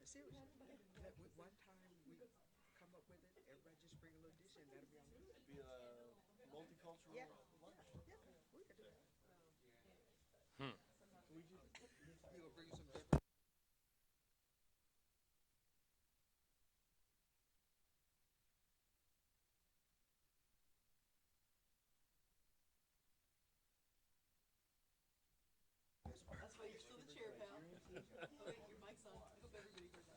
seriously. One time we come up with it, everybody just bring a little dish and that'll be all. Be a multicultural Yeah, lunch. yeah, we could do that. Hmm. Can we do that? We will bring you some different. That's why you're still the chair, pal. Oh, wait, your mic's on. I hope everybody heard that.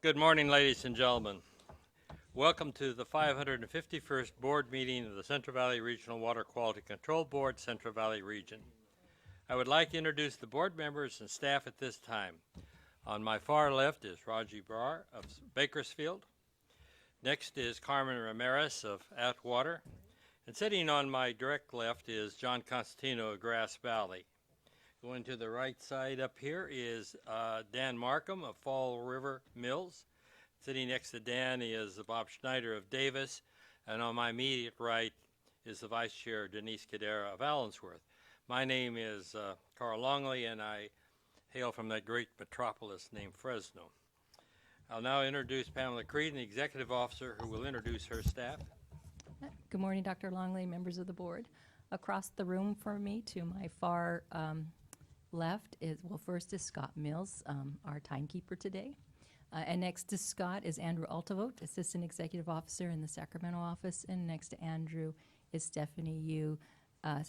Good morning, ladies and gentlemen. Welcome to the 551st Board Meeting of the Central Valley Regional Water Quality Control Board, Central Valley Region. I would like to introduce the board members and staff at this time. On my far left is Raji Brar of Bakersfield. Next is Carmen Ramirez of Atwater. And sitting on my direct left is John Constantino of Grass Valley. Going to the right side up here is Dan Markham of Fall River Mills. Sitting next to Dan is Bob Schneider of Davis. And on my immediate right is the Vice Chair, Denise Cadera of Allensworth. My name is Carl Longley, and I hail from that great metropolis named Fresno. I'll now introduce Pamela Creed, the Executive Officer, who will introduce her staff. Good morning, Dr. Longley, members of the board. Across the room from me to my far left is, well, first is Scott Mills, our timekeeper today. And next to Scott is Andrew Altavote, Assistant Executive Officer in the Sacramento office. And next to Andrew is Stephanie Yu,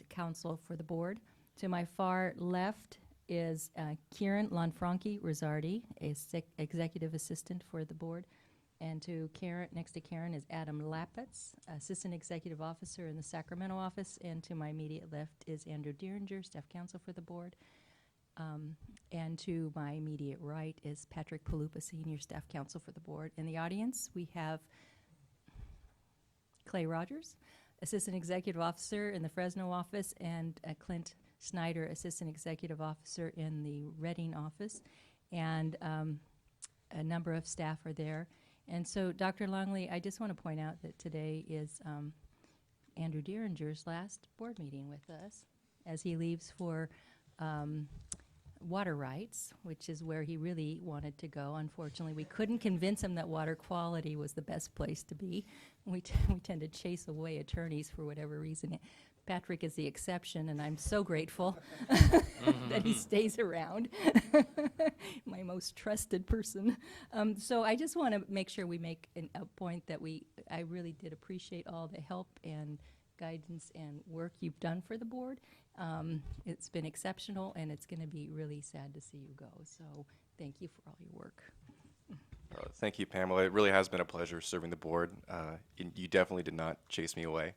counsel for the board. To my far left is Kieran Lanfranchi Rosardi, Executive Assistant for the board. And to Karen, next to Karen is Adam Lapitz, Assistant Executive Officer in the Sacramento office. And to my immediate left is Andrew Dieringer, Staff Counsel for the board. And to my immediate right is Patrick Palupa, Senior Staff Counsel for the board. In the audience, we have Clay Rogers, Assistant Executive Officer in the Fresno office, and Clint Snyder, Assistant Executive Officer in the Reading office. And a number of staff are there. And so, Dr. Longley, I just want to point out that today is Andrew Dieringer's last board meeting with us as he leaves for water rights, which is where he really wanted to go. Unfortunately, we couldn't convince him that water quality was the best place to be. We tend to chase away attorneys for whatever reason. Patrick is the exception, and I'm so grateful that he stays around, my most trusted person. So I just want to make sure we make a point that I really did appreciate all the help and guidance and work you've done for the board. It's been exceptional, and it's going to be really sad to see you go. So thank you for all your work. Thank you, Pamela. It really has been a pleasure serving the board. You definitely did not chase me away.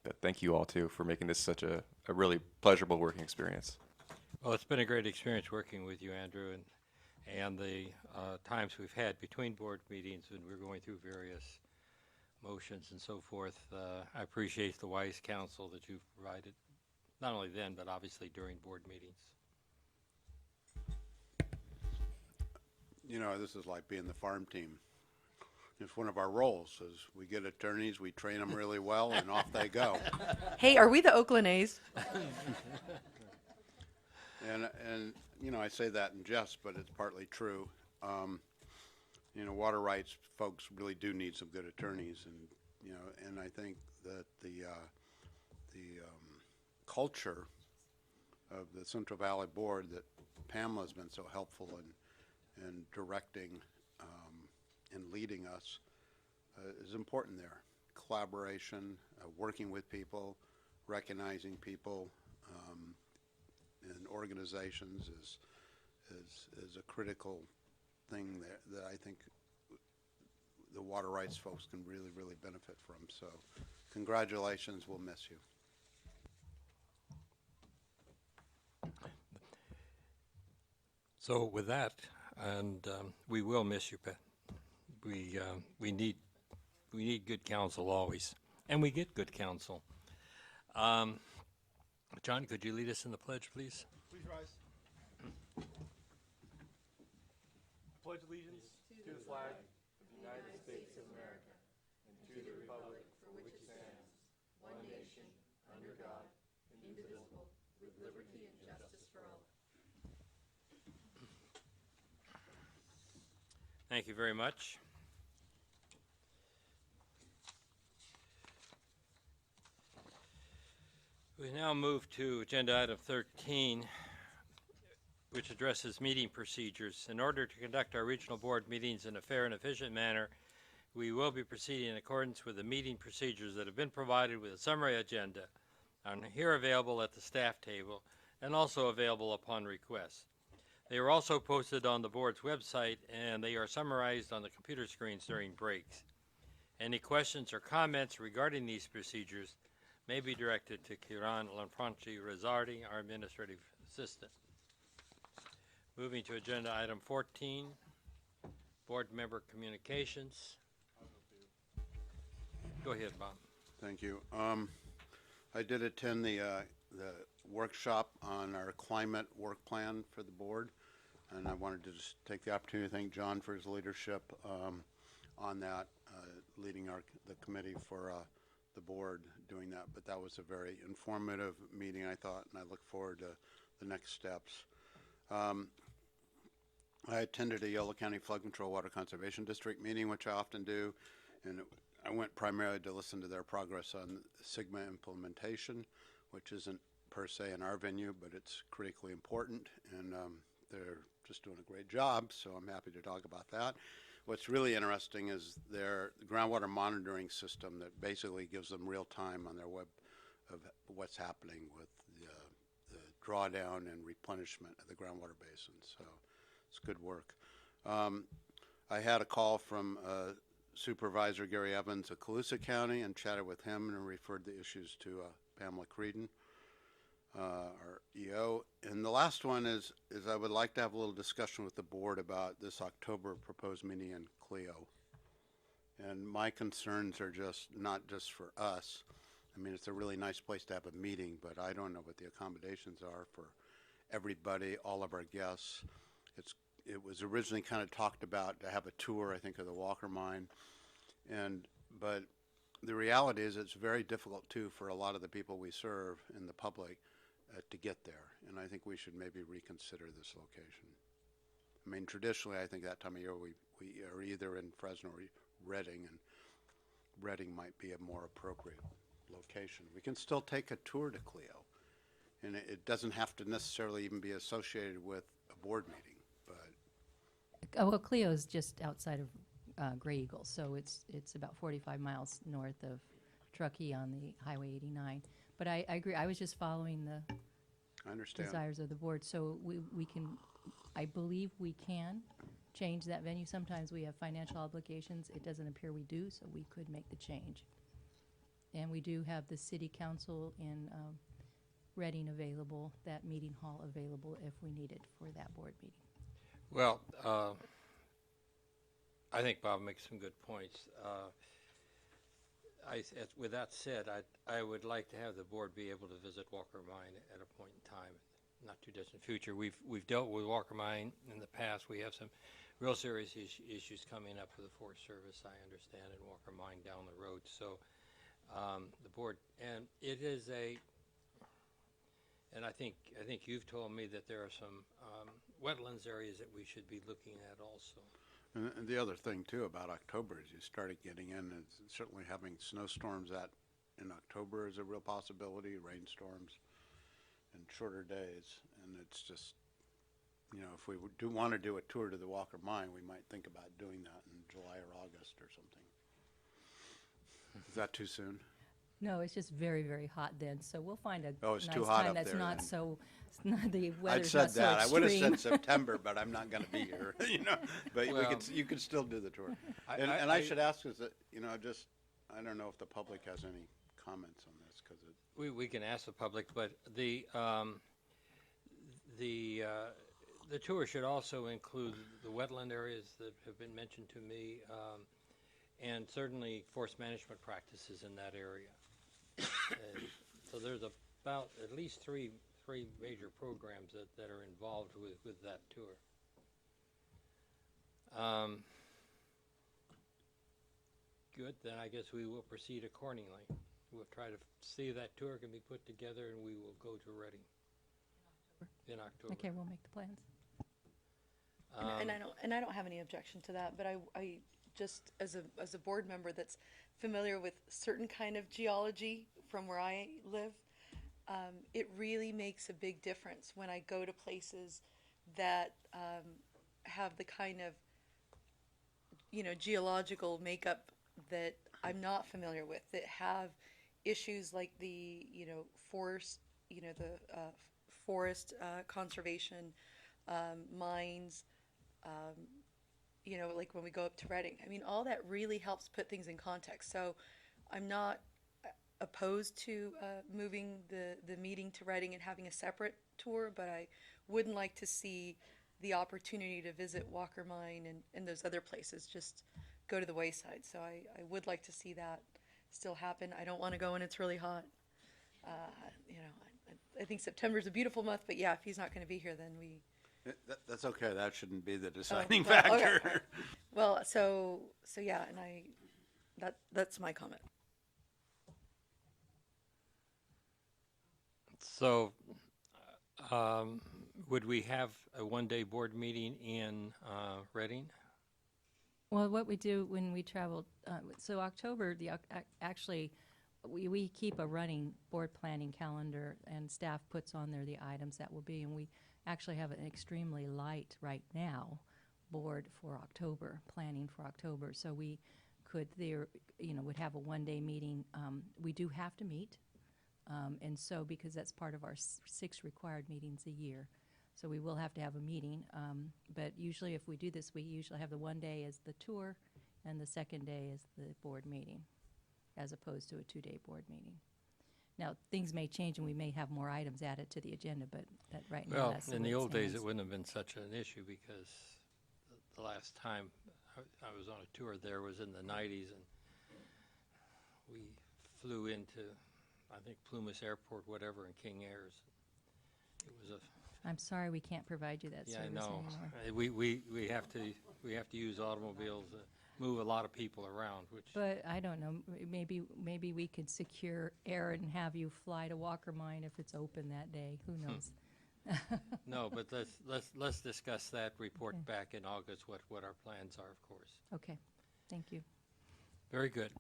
But thank you all, too, for making this such a really pleasurable working experience. Well, it's been a great experience working with you, Andrew, and the times we've had between board meetings when we're going through various motions and so forth. I appreciate the wise counsel that you've provided, not only then, but obviously during board meetings. You know, this is like being the farm team. It's one of our roles is we get attorneys, we train them really well, and off they go. Hey, are we the Oakland A's? And you know, I say that in jest, but it's partly true. You know, water rights folks really do need some good attorneys, and you know, and I think that the culture of the Central Valley Board that Pamela's been so helpful in directing and leading us is important there. Collaboration, working with people, recognizing people in organizations is a critical thing that I think the water rights folks can really, really benefit from. So congratulations, we'll miss you. So with that, and we will miss you, Pat. We need good counsel always, and we get good counsel. John, could you lead us in the pledge, please? Please rise. I pledge allegiance to the flag of the United States of America and to the republic for which it stands, one nation, under God, indivisible, with liberty and justice for all. Thank you very much. We now move to agenda item 13, which addresses meeting procedures. In order to conduct our regional board meetings in a fair and efficient manner, we will be proceeding in accordance with the meeting procedures that have been provided with a summary agenda and here available at the staff table and also available upon request. They are also posted on the board's website and they are summarized on the computer screens during breaks. Any questions or comments regarding these procedures may be directed to Kiran Lanfranchi Rizzardi, our administrative assistant. Moving to agenda item 14, board member communications. Go ahead, Bob. Thank you. I did attend the workshop on our climate work plan for the board, and I wanted to just take the opportunity to thank John for his leadership on that, leading the committee for the board doing that. But that was a very informative meeting, I thought, and I look forward to the next steps. I attended a Yolo County Flood Control Water Conservation District meeting, which I often do, and I went primarily to listen to their progress on Sigma implementation, which isn't per se in our venue, but it's critically important, and they're just doing a great job, so I'm happy to talk about that. What's really interesting is their groundwater monitoring system that basically gives them real time on their web of what's happening with the drawdown and replenishment of the groundwater basin, so it's good work. I had a call from Supervisor Gary Evans of Colusa County and chatted with him and referred the issues to Pamela Creedon, our EO. And the last one is I would like to have a little discussion with the board about this October proposed meeting in Clio. And my concerns are not just for us. I mean, it's a really nice place to have a meeting, but I don't know what the accommodations are for everybody, all of our guests. It was originally kind of talked about to have a tour, I think, of the Walker Mine, but the reality is it's very difficult too for a lot of the people we serve in the public to get there, and I think we should maybe reconsider this location. I mean, traditionally, I think that time of year we are either in Fresno or Redding, and Redding might be a more appropriate location. We can still take a tour to Clio, and it doesn't have to necessarily even be associated with a board meeting. Well, Clio is just outside of Gray Eagle, so it's about 45 miles north of Truckee on the Highway 89. But I agree. I was just following the I understand. desires of the board. So we can, I believe we can change that venue. Sometimes we have financial obligations. It doesn't appear we do, so we could make the change. And we do have the city council in Reading available, that meeting hall available if we need it for that board meeting. Well, I think Bob makes some good points. With that said, I would like to have the board be able to visit Walker Mine at a point in time, not too distant future. We've dealt with Walker Mine in the past. We have some real serious issues coming up for the Forest Service, I understand, in Walker Mine down the road. So the board, and it is and I think you've told me that there are some wetlands areas that we should be looking at also. And the other thing too about October is you started getting in, and certainly having snowstorms in October is a real possibility, rainstorms and shorter days. And it's just, you know, if we do want to do a tour to the Walker Mine, we might think about doing that in July or August or something. Is that too soon? No, it's just very, very hot then. So we'll find a Oh, it's nice too hot time up that's there not then. so, the I'd weather's said not so that. I would have extreme. said September, but I'm not going to be here, you know. But Well, you could still do the tour. And I- I should ask is that, you know, just, I don't know if the public has any comments on this because We can ask the public, but the tour should also include the wetland areas that have been mentioned to me, and certainly forest management practices in that area. So there's about at least three major programs that are involved with that tour. Good, then I guess we will proceed accordingly. We'll try to see that tour can be put together, and we will go to Reading in October. Okay, we'll make the plans. And I don't have any objection to that, but I just, as a board member that's familiar with certain kind of geology from where I live, it really makes a big difference when I go to places that have the kind of, geological makeup that I'm not familiar with, that have issues like the, forest, forest conservation, mines, like when we go up to Reading. I mean, all that really helps put things in context. So I'm not opposed to moving the meeting to Reading and having a separate tour, but I wouldn't like to see the opportunity to visit Walker Mine and those other places just go to the wayside. So I would like to see that still happen. I don't want to go when it's really hot. I think September's a beautiful month, but yeah, if he's not going to be here, then we. That's okay. That shouldn't be the deciding well, okay, factor. all right. Well, so yeah, and that's my comment. So, would we have a one-day board meeting in Reading? Well, what we do when we travel, so October, actually, we keep a running board planning calendar, and staff puts on there the items that will be, and we actually have an extremely light right now board for October, planning for October. So we could would have a one-day meeting. We do have to meet, and so because that's part of our 6 required meetings a year. So we will have to have a meeting, but usually if we do this, we usually have the one day as the tour and the second day is the board meeting, as opposed to a 2-day board meeting. Now, things may change and we may have more items added to the agenda, but that right now, Well, that's in way the old days, it stands. wouldn't have been such an issue because the last time I was on a tour there was in the 90s, and we flew into, I think, Plumas Airport, whatever, in King Airs. It was a I'm sorry we can't provide you that Yeah, I service know. anymore. We have to use automobiles, move a lot of people around, which. But I don't know, maybe we could secure air and have you fly to Walker Mine if it's open that day. Who knows? No, but let's discuss that. Report back in August what our plans are, of course. Okay, thank you. Very good.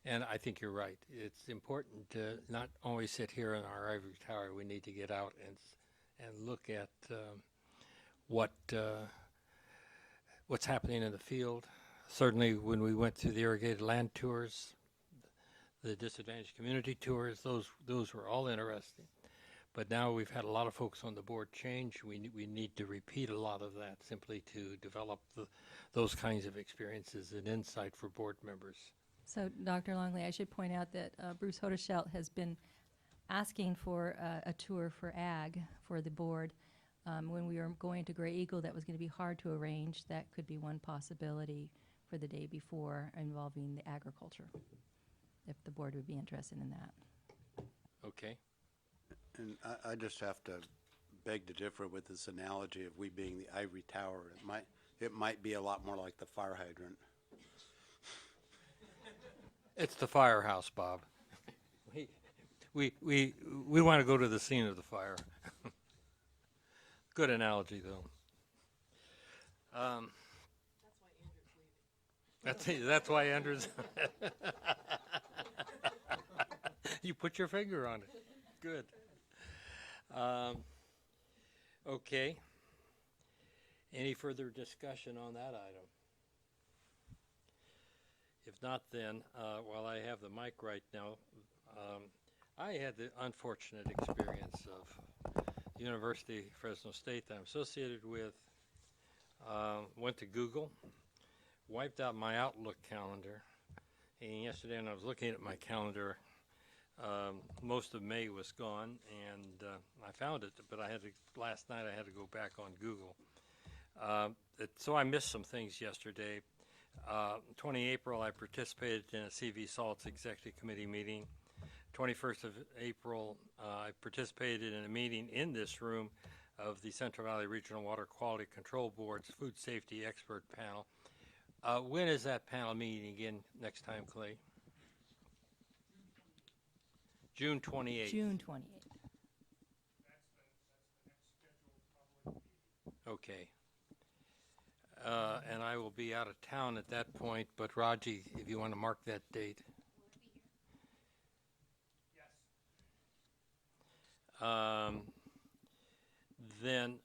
And I think you're right. It's important to not always sit here in our ivory tower. We need to get out and look at what's happening in the field. Certainly, when we went through the irrigated land tours, the disadvantaged community tours, those were all interesting. But now we've had a lot of folks on the board change. We need to repeat a lot of that simply to develop those kinds of experiences and insight for board members. So, Dr. Longley, I should point out that Bruce Hodeschelt has been asking for a tour for ag for the board. When we were going to Gray Eagle, that was going to be hard to arrange. That could be one possibility for the day before involving the agriculture, if the board would be interested in that. Okay. And I just have to beg to differ with this analogy of we being the ivory tower. It might be a lot more like the fire hydrant. It's the firehouse, Bob. We want to go to the scene of the fire. Good analogy, though. That's why Andrew's. You put your finger on it. Good. Okay. Any further discussion on that item? If not, then, while I have the mic right now, I had the unfortunate experience of the University of Fresno State that I'm associated with. Went to Google, wiped out my Outlook calendar, and yesterday when I was looking at my calendar, most of May was gone, and I found it, but last night I had to go back on Google. So I missed some things yesterday. 20 April, I participated in a CV Salts Executive Committee meeting. 21st of April, I participated in a meeting in this room of the Central Valley Regional Water Quality Control Board's Food Safety Expert Panel. When is that panel meeting again next time, Clay? June 28th. June 28th. Okay. and I will be out of town at that point, but Raji, if you want to mark that date. Then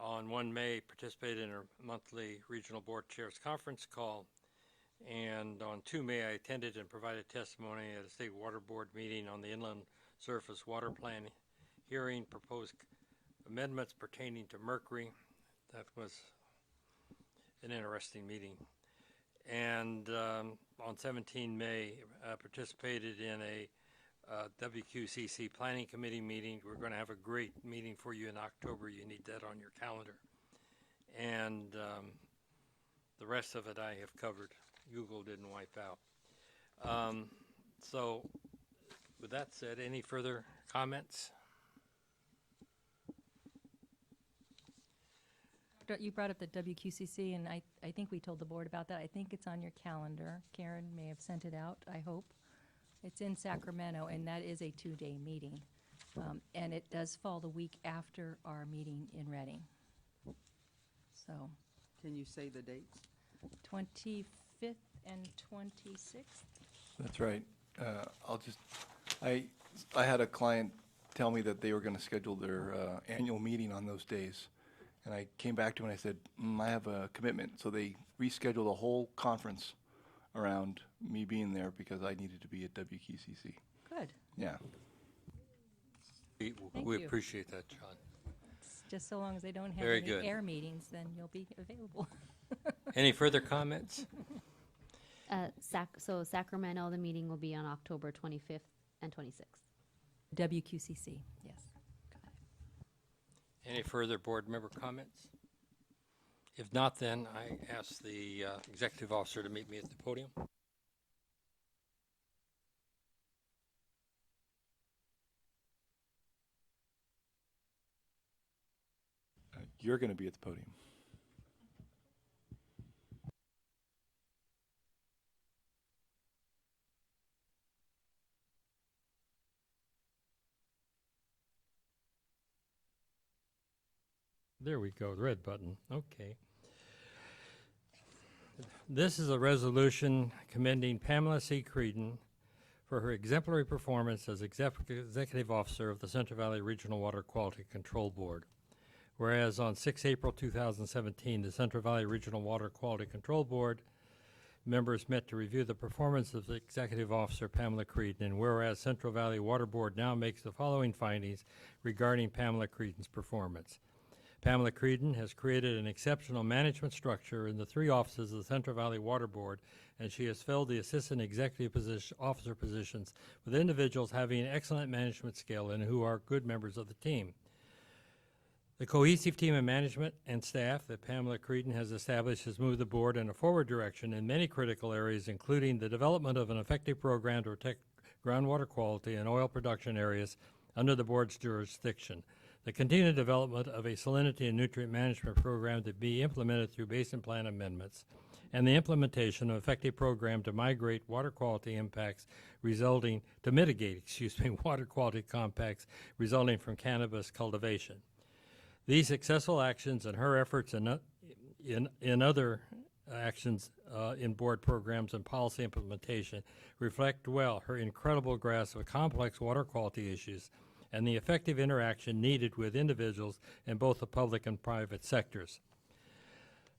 on 1 May, participated in our monthly regional board chairs conference call. And on 2 May, I attended and provided testimony at a state water board meeting on the inland surface water plan hearing, proposed amendments pertaining to mercury. That was an interesting meeting. And on 17 May, participated in a WQCC Planning Committee meeting. We're going to have a great meeting for you in October. You need that on your calendar. And the rest of it I have covered. Google didn't wipe out. So with that said, any further comments? You brought up the WQCC, and I think we told the board about that. I think it's on your calendar. Karen may have sent it out, I hope. It's in Sacramento, and that is a 2-day meeting. And it does fall the week after our meeting in Reading. So, Can you say the dates? 25th and 26th. That's right. I had a client tell me that they were going to schedule their annual meeting on those days. And I came back to him and I said, I have a commitment. So they rescheduled a whole conference around me being there because I needed to be at WQCC. Good. Yeah. We you. appreciate that, John. It's just so long as they don't have Very any good. air meetings, then you'll be available. Any further comments? So Sacramento, the meeting will be on October 25th and 26th. WQCC, yes. Any further board member comments? If not, then I ask the executive officer to meet me at the podium. You're going to be at the podium. There we go, the red button. Okay. This is a resolution commending Pamela C. Creedon for her exemplary performance as executive officer of the Central Valley Regional Water Quality Control Board. Whereas on 6 April 2017, the Central Valley Regional Water Quality Control Board members met to review the performance of the executive officer Pamela Creedon, and whereas Central Valley Water Board now makes the following findings regarding Pamela Creedon's performance. Pamela Creedon has created an exceptional management structure in the 3 offices of the Central Valley Water Board, and she has filled the assistant executive officer positions with individuals having excellent management skill and who are good members of the team. The cohesive team of management and staff that Pamela Creedon has established has moved the board in a forward direction in many critical areas, including the development of an effective program to protect groundwater quality in oil production areas under the board's jurisdiction, the continued development of a salinity and nutrient management program to be implemented through basin plan amendments, and the implementation of an effective program to mitigate water quality impacts resulting from cannabis cultivation. These successful actions and her efforts in other actions in board programs and policy implementation reflect well her incredible grasp of complex water quality issues and the effective interaction needed with individuals in both the public and private sectors.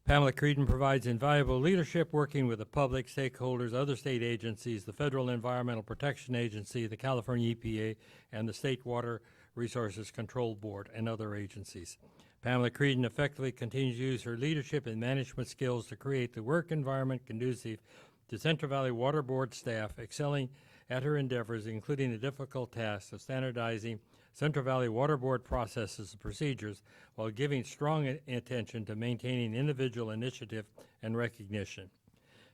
Pamela Creedon provides invaluable leadership working with the public, stakeholders, other state agencies, the Federal Environmental Protection Agency, the California EPA, and the State Water Resources Control Board, and other agencies. Pamela Creedon effectively continues to use her leadership and management skills to create the work environment conducive to Central Valley Water Board staff, excelling at her endeavors, including the difficult task of standardizing Central Valley Water Board processes and procedures while giving strong attention to maintaining individual initiative and recognition.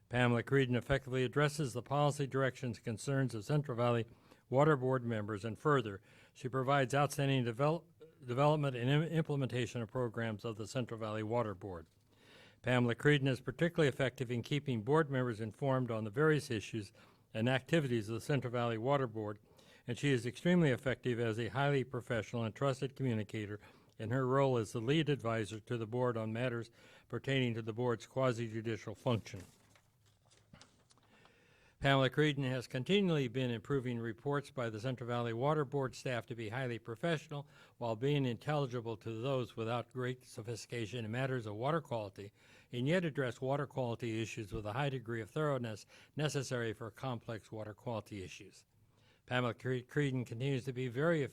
Pamela Creedon effectively addresses the policy directions and concerns of Central Valley Water Board members, and further, she provides outstanding development and implementation of programs of the Central Valley Water Board. Pamela Creedon is particularly effective in keeping board members informed on the various issues and activities of the Central Valley Water Board, and she is extremely effective as a highly professional and trusted communicator in her role as the lead advisor to the board on matters pertaining to the board's quasi-judicial function. Pamela Creedon has continually been improving reports by the Central Valley Water Board staff to be highly professional while being intelligible to those without great sophistication in matters of water quality, and yet address water quality issues with a high degree of thoroughness necessary for complex water quality issues. Pamela Creedon continues to very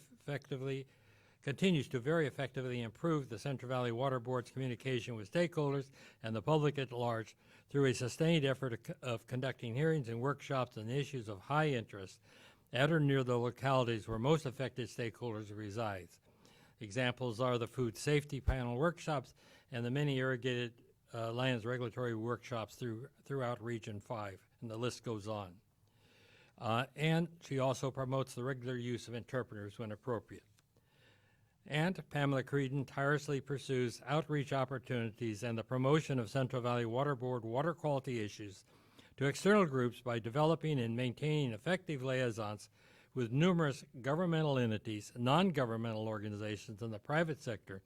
effectively improve the Central Valley Water Board's communication with stakeholders and the public at large through a sustained effort of conducting hearings and workshops on issues of high interest at or near the localities where most affected stakeholders reside. Examples are the food safety panel workshops and the many irrigated lands regulatory workshops throughout Region 5, and the list goes on. And she also promotes the regular use of interpreters when appropriate. And Pamela Creedon tirelessly pursues outreach opportunities and the promotion of Central Valley Water Board water quality issues to external groups by developing and maintaining effective liaisons with numerous governmental entities, non-governmental organizations, and the private sector,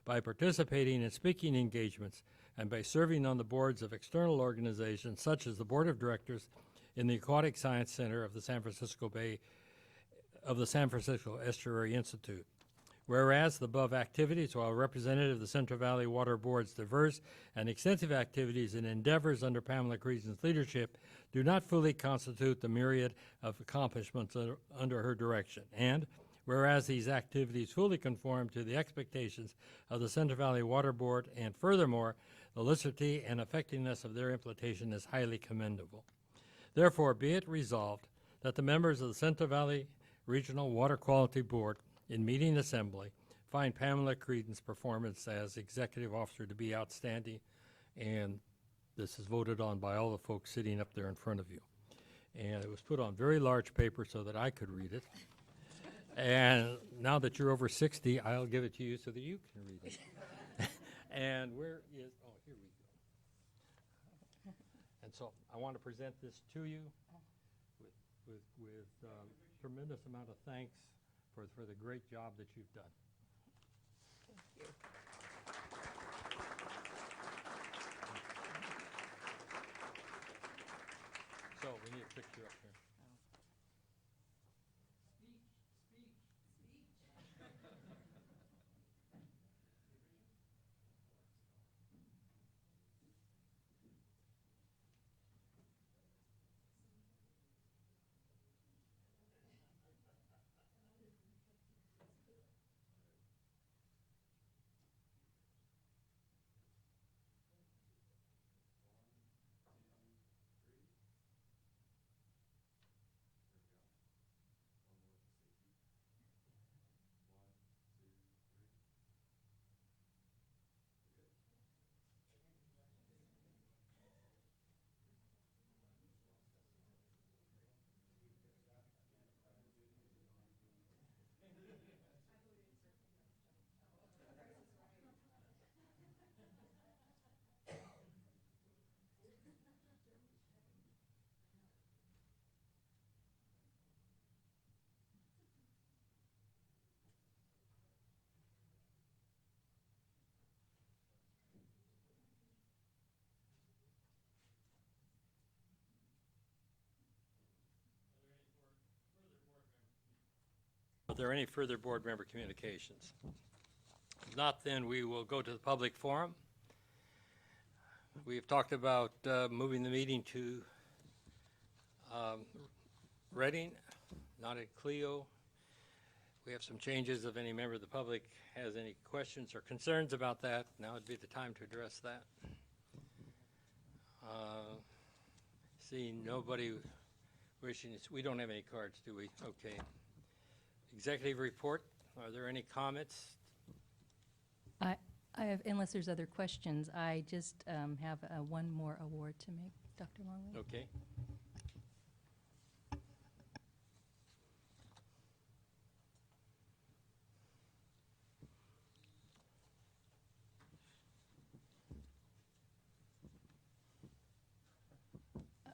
by participating in speaking engagements, and by serving on the boards of external organizations such as the Board of Directors in the Aquatic Science Center of the San Francisco Estuary Institute. Whereas the above activities, while representative of the Central Valley Water Board's diverse and extensive activities and endeavors under Pamela Creedon's leadership, do not fully constitute the myriad of accomplishments under her direction. And whereas these activities fully conform to the expectations of the Central Valley Water Board, and furthermore, the lucidity and effectiveness of their implementation is highly commendable. Therefore, be it resolved that the members of the Central Valley Regional Water Quality Board in meeting assembly find Pamela Creedon's performance as executive officer to be outstanding, and this is voted on by all the folks sitting up there in front of you. And it was put on very large paper so that I could read it. And now that you're over 60, I'll give it to you so that you can read it. And where is, oh, here we go. And so I want to present this to you with tremendous amount of thanks for the great job that you've done. Thank you. So we need a picture up here. Are there any further board member communications? If not, then we will go to the public forum. We've talked about moving the meeting to Reading, not at Clio. We have some changes. If any member of the public has any questions or concerns about that, now would be the time to address that. Seeing nobody wishing, we don't have any cards, do we? Okay. Executive report, are there any comments? I have, unless there's other questions, I just have one more award to make, Dr. Longley. Okay.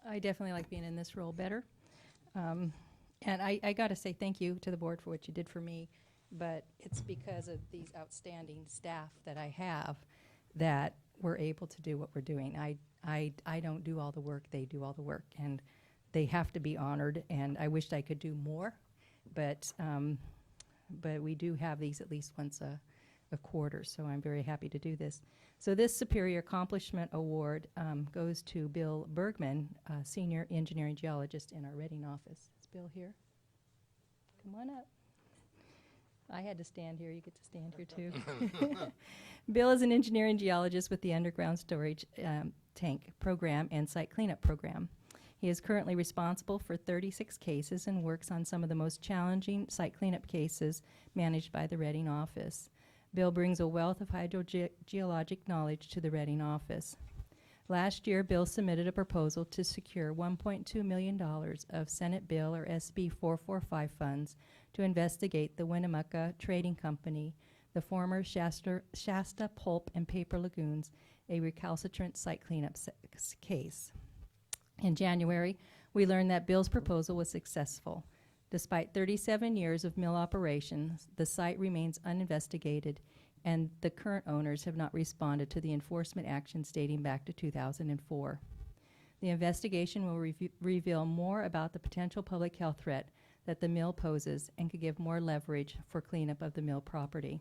I definitely like being in this role better. And I got to say thank you to the board for what you did for me but it's because of these outstanding staff that I have that we're able to do what we're doing. I don't do all the work, they do all the work, and they have to be honored, and I wished I could do more, but we do have these at least once a quarter, so I'm very happy to do this. So this Superior Accomplishment Award goes to Bill Bergman, Senior Engineering Geologist in our Reading office. Is Bill here? Come on up. I had to stand here. You get to stand here, too. Bill is an engineering geologist with the Underground Storage Tank Program and Site Cleanup Program. He is currently responsible for 36 cases and works on some of the most challenging site cleanup cases managed by the Reading office. Bill brings a wealth of hydrogeologic knowledge to the Reading office. Last year, Bill submitted a proposal to secure $1.2 million of Senate Bill or SB 445 funds to investigate the Winnemucca Trading Company, the former Shasta Pulp and Paper Lagoons, a recalcitrant site cleanup case. In January, we learned that Bill's proposal was successful. Despite 37 years of mill operations, the site remains uninvestigated, and the current owners have not responded to the enforcement actions dating back to 2004. The investigation will reveal more about the potential public health threat that the mill poses and could give more leverage for cleanup of the mill property.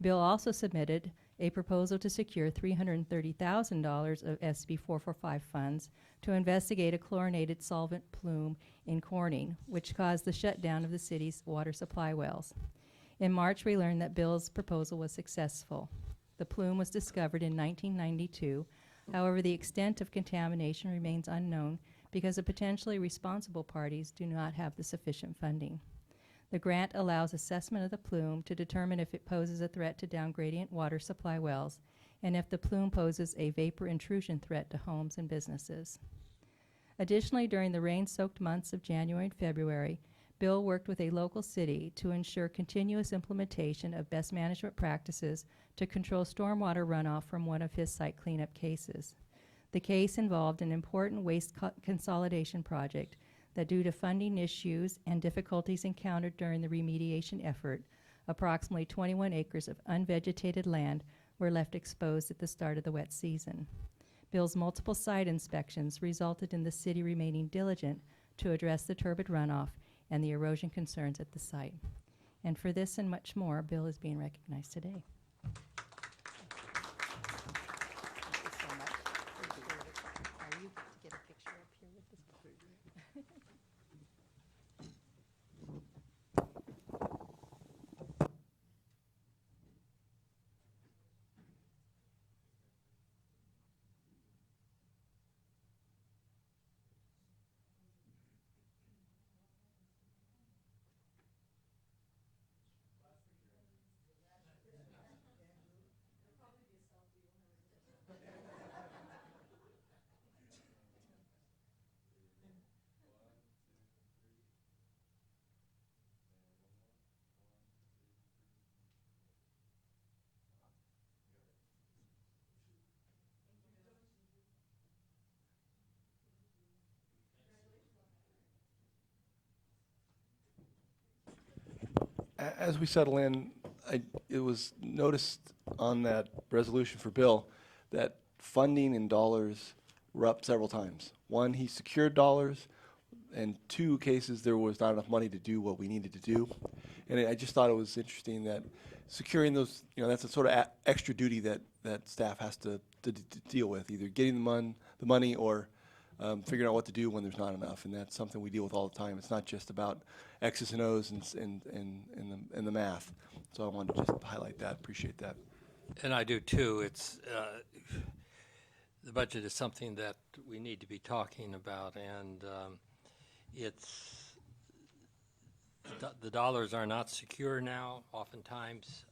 Bill also submitted a proposal to secure $330,000 of SB 445 funds to investigate a chlorinated solvent plume in Corning, which caused the shutdown of the city's water supply wells. In March, we learned that Bill's proposal was successful. The plume was discovered in 1992. However, the extent of contamination remains unknown because the potentially responsible parties do not have the sufficient funding. The grant allows assessment of the plume to determine if it poses a threat to downgradient water supply wells and if the plume poses a vapor intrusion threat to homes and businesses. Additionally, during the rain-soaked months of January and February, Bill worked with a local city to ensure continuous implementation of best management practices to control stormwater runoff from one of his site cleanup cases. The case involved an important waste consolidation project that, due to funding issues and difficulties encountered during the remediation effort, approximately 21 acres of unvegetated land were left exposed at the start of the wet season. Bill's multiple site inspections resulted in the city remaining diligent to address the turbid runoff and the erosion concerns at the site. And for this and much more, Bill is being recognized today. Thank you so much. Are you to get a picture up here with this? As we settle in, it was noticed on that resolution for Bill that funding in dollars were up several times. One, he secured dollars, and two cases there was not enough money to do what we needed to do. And I just thought it was interesting that securing those, that's a sort of extra duty that staff has to deal with, either getting the money or figuring out what to do when there's not enough, and that's something we deal with all the time. It's not just about X's and O's and the math. So I wanted to just highlight that. Appreciate that. And I do too. It's the budget is something that we need to be talking about, and the dollars are not secure now. Oftentimes,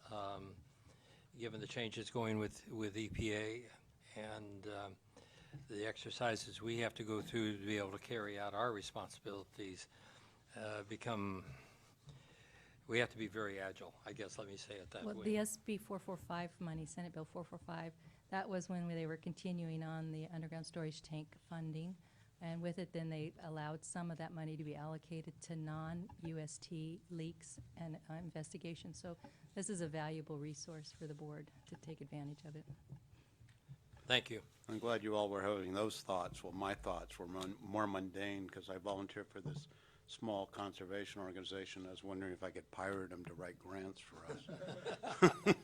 given the changes going with EPA and the exercises we have to go through to be able to carry out our responsibilities we have to be very agile, I guess, let me say it that Well, way. the SB 445 money, Senate Bill 445, that was when they were continuing on the underground storage tank funding. And with it, then they allowed some of that money to be allocated to non-UST leaks and investigations. So this is a valuable resource for the board to take advantage of it. Thank you. I'm glad you all were having those thoughts. Well, my thoughts were more mundane because I volunteer for this small conservation organization. I was wondering if I could pirate them to write grants for us.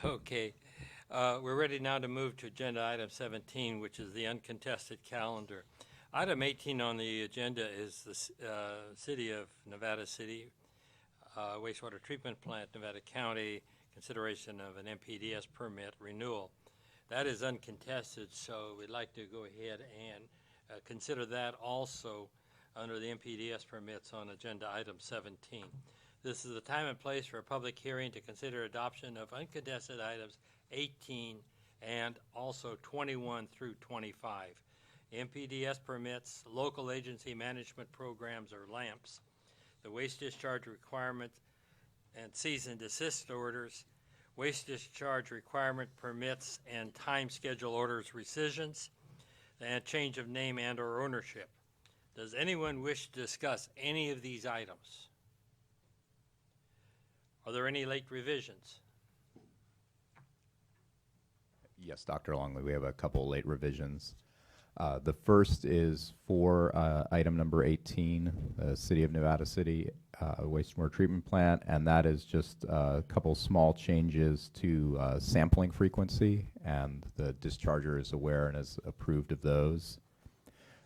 Okay. We're ready now to move to agenda item 17, which is the uncontested calendar. Item 18 on the agenda is the City of Nevada City wastewater treatment plant, Nevada County, consideration of an MPDS permit renewal. That is uncontested, so we'd like to go ahead and consider that also under the MPDS permits on agenda item 17. This is the time and place for a public hearing to consider adoption of uncontested items 18 and also 21 through 25. MPDS permits, local agency management programs or LAMPs, the waste discharge requirements and cease and desist orders, waste discharge requirement permits and time schedule orders rescissions, and change of name and or ownership. Does anyone wish to discuss any of these items? Are there any late revisions? Yes, Dr. Longley, we have a couple late revisions. The first is for item number 18, the City of Nevada City wastewater treatment plant, and that is just a couple small changes to sampling frequency, and the discharger is aware and is approved of those.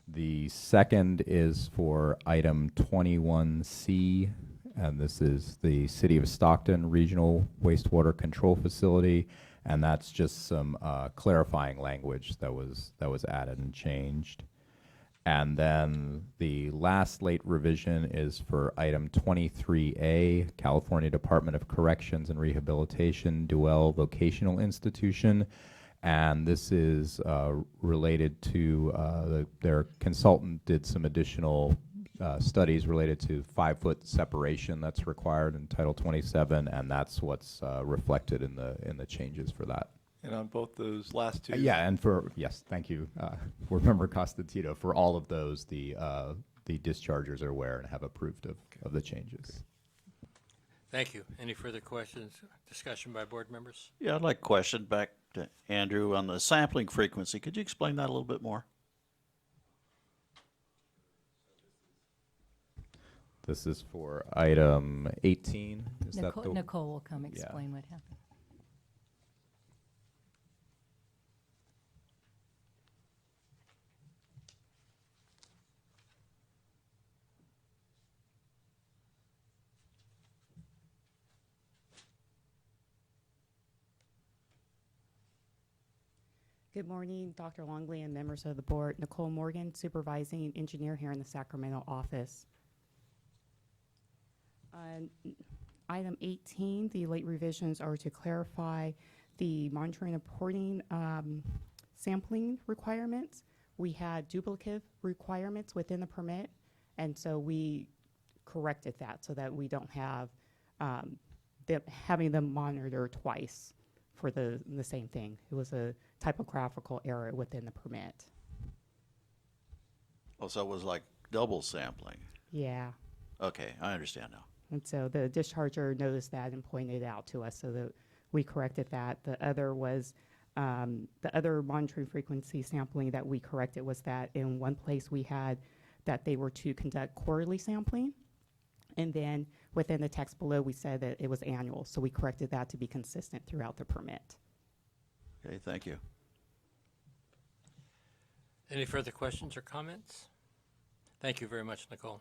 The second is for item 21C, and this is the City of Stockton Regional Wastewater Control Facility, and that's just some clarifying language that was added and changed. And then the last late revision is for item 23A, California Department of Corrections and Rehabilitation, Duell Vocational Institution. And this is related to their consultant did some additional studies related to 5-foot separation that's required in Title 27, and that's what's reflected in the changes for that. And on both those last two? Yeah, and for, yes, thank you, Board Member Costantino. For all of those, the dischargers are aware and have approved of the changes. Thank you. Any further questions, discussion by board members? Yeah, I'd like a question back to Andrew on the sampling frequency. Could you explain that a little bit more? This is for item 18. Is that the Nicole will come explain what happened. Good morning, Dr. Longley and members of the board. Nicole Morgan, supervising engineer here in the Sacramento office. Item 18, the late revisions are to clarify the monitoring and reporting sampling requirements. We had duplicative requirements within the permit, and so we corrected that so that we don't have having them monitor twice for the same thing. It was a typographical error within the permit. Oh, so it was like double sampling. Yeah. Okay, I understand now. And so the discharger noticed that and pointed it out to us so that we corrected that. The other was the other monitoring frequency sampling that we corrected was that in one place we had that they were to conduct quarterly sampling. And then within the text below, we said that it was annual. So we corrected that to be consistent throughout the permit. Okay, thank you. Any further questions or comments? Thank you very much, Nicole.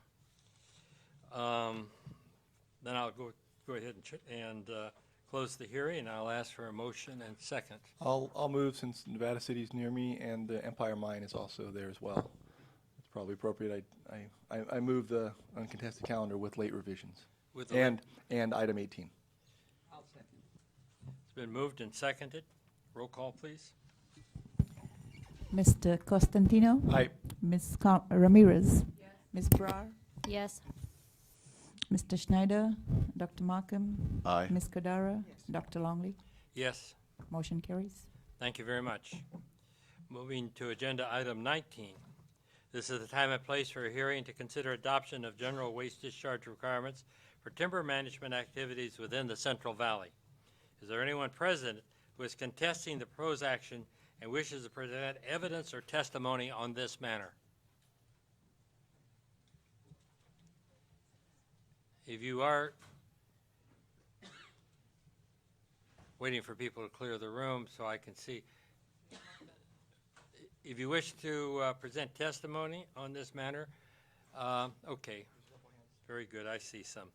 Then I'll go ahead and close the hearing, and I'll ask for a motion and second. I'll move since Nevada City's near me and the Empire Mine is also there as well. It's probably appropriate. I move the uncontested calendar with late revisions. With the and item 18. I'll second. It's been moved and seconded. Roll call, please. Mr. Costantino? Aye. Ms. Ramirez? Yes. Ms. Brar? Yes. Mr. Schneider? Dr. Markham? Aye. Ms. Kodara? Yes. Dr. Longley? Yes. Motion carries. Thank you very much. Moving to agenda item 19. This is the time and place for a hearing to consider adoption of general waste discharge requirements for timber management activities within the Central Valley. Is there anyone present who is contesting the proposed action and wishes to present evidence or testimony on this matter? If you are waiting for people to clear the room so I can see. If you wish to present testimony on this matter, okay, very good, I see some.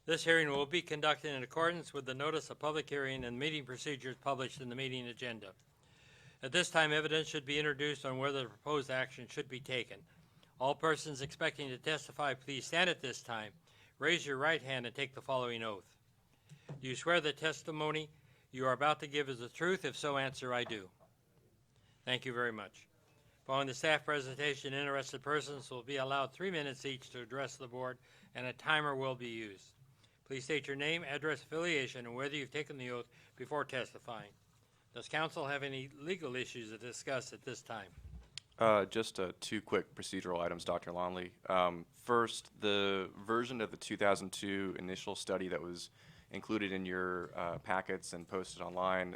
This hearing will be conducted in accordance with the notice of public hearing and meeting procedures published in the meeting agenda. At this time, evidence should be introduced on whether the proposed action should be taken. All persons expecting to testify, please stand at this time. Raise your right hand and take the following oath. Do you swear the testimony you are about to give is the truth? If so, answer, I do. Thank you very much. Following the staff presentation, interested persons will be allowed 3 minutes each to address the board, and a timer will be used. Please state your name, address, affiliation, and whether you've taken the oath before testifying. Does council have any legal issues to discuss at this time? Just two quick procedural items, Dr. Longley. First, the version of the 2002 initial study that was included in your packets and posted online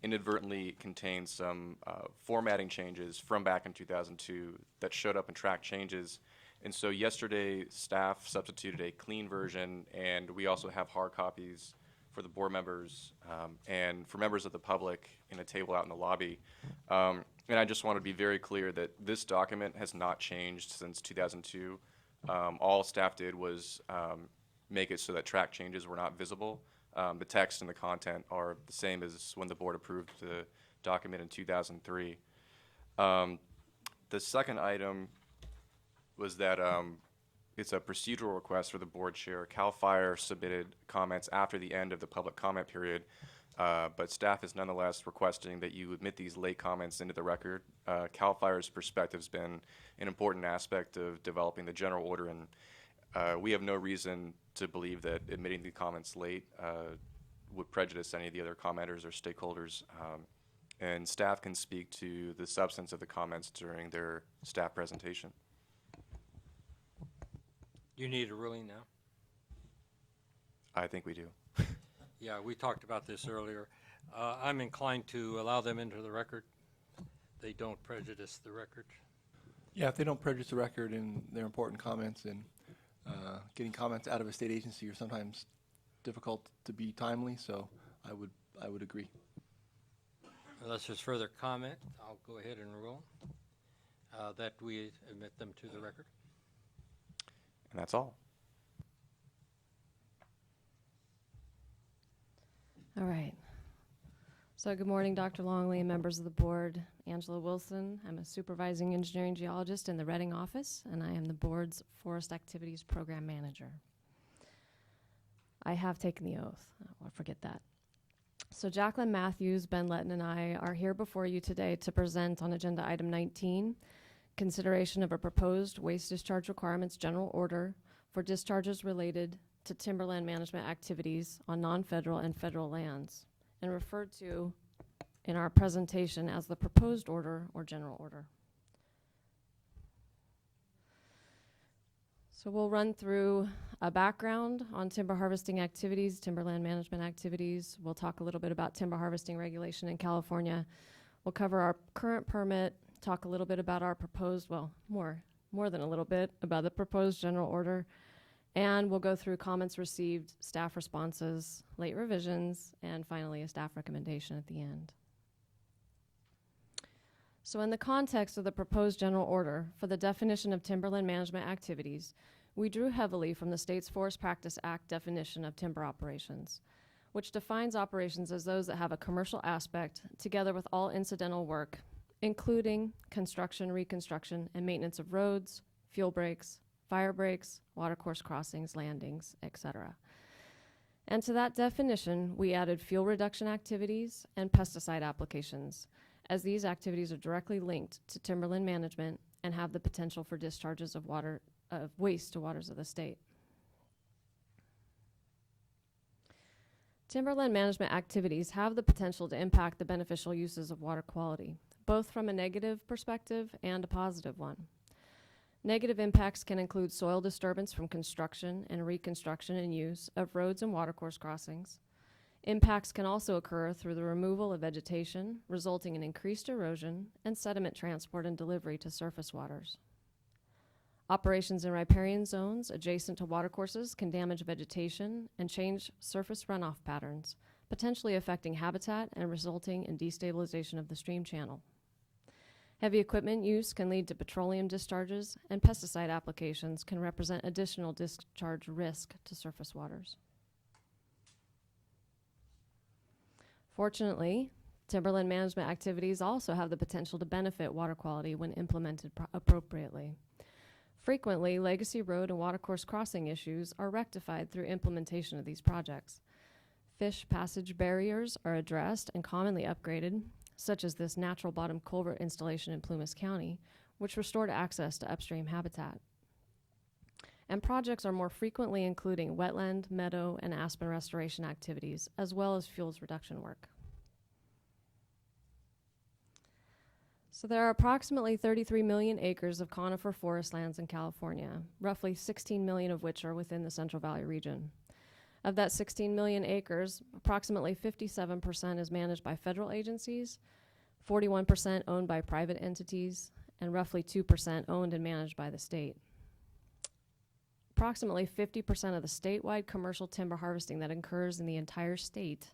inadvertently contains some formatting changes from back in 2002 that showed up in track changes. And so yesterday, staff substituted a clean version, and we also have hard copies for the board members and for members of the public in a table out in the lobby. And I just want to be very clear that this document has not changed since 2002. All staff did was make it so that track changes were not visible. The text and the content are the same as when the board approved the document in 2003. The second item was that it's a procedural request for the board chair. CAL FIRE submitted comments after the end of the public comment period, but staff is nonetheless requesting that you admit these late comments into the record. CAL FIRE's perspective has been an important aspect of developing the general order, and we have no reason to believe that admitting the comments late would prejudice any of the other commenters or stakeholders. And staff can speak to the substance of the comments during their staff presentation. You need a ruling now? I think we do. Yeah, we talked about this earlier. I'm inclined to allow them into the record. They don't prejudice the record. Yeah, if they don't prejudice the record and they're important comments, and getting comments out of a state agency are sometimes difficult to be timely, so I would agree. Unless there's further comment, I'll go ahead and rule that we admit them to the record. And that's all. All right. So good morning, Dr. Longley and members of the board. Angela Wilson. I'm a supervising engineering geologist in the Reading office, and I am the board's Forest Activities Program Manager. I have taken the oath. I'll forget that. So Jacqueline Matthews, Ben Letton, and I are here before you today to present on agenda item 19, consideration of a proposed waste discharge requirements general order for discharges related to timberland management activities on non-federal and federal lands, and referred to in our presentation as the proposed order or general order. So we'll run through a background on timber harvesting activities, timberland management activities. We'll talk a little bit about timber harvesting regulation in California. We'll cover our current permit, talk a little bit about our proposed, well, more than a little bit, about the proposed general order, and we'll go through comments received, staff responses, late revisions, and finally a staff recommendation at the end. So in the context of the proposed general order for the definition of timberland management activities, we drew heavily from the state's Forest Practice Act definition of timber operations, which defines operations as those that have a commercial aspect together with all incidental work, including construction, reconstruction, and maintenance of roads, fuel breaks, fire breaks, watercourse crossings, landings, etc. And to that definition, we added fuel reduction activities and pesticide applications, as these activities are directly linked to timberland management and have the potential for discharges of waste to waters of the state. Timberland management activities have the potential to impact the beneficial uses of water quality, both from a negative perspective and a positive one. Negative impacts can include soil disturbance from construction and reconstruction and use of roads and watercourse crossings. Impacts can also occur through the removal of vegetation, resulting in increased erosion and sediment transport and delivery to surface waters. Operations in riparian zones adjacent to watercourses can damage vegetation and change surface runoff patterns, potentially affecting habitat and resulting in destabilization of the stream channel. Heavy equipment use can lead to petroleum discharges, and pesticide applications can represent additional discharge risk to surface waters. Fortunately, timberland management activities also have the potential to benefit water quality when implemented appropriately. Frequently, legacy road and watercourse crossing issues are rectified through implementation of these projects. Fish passage barriers are addressed and commonly upgraded, such as this natural bottom culvert installation in Plumas County, which restored access to upstream habitat. And projects are more frequently including wetland, meadow, and aspen restoration activities, as well as fuels reduction work. So there are approximately 33 million acres of conifer forest lands in California, roughly 16 million of which are within the Central Valley region. Of that 16 million acres, approximately 57% is managed by federal agencies, 41% owned by private entities, and roughly 2% owned and managed by the state. Approximately 50% of the statewide commercial timber harvesting that occurs in the entire state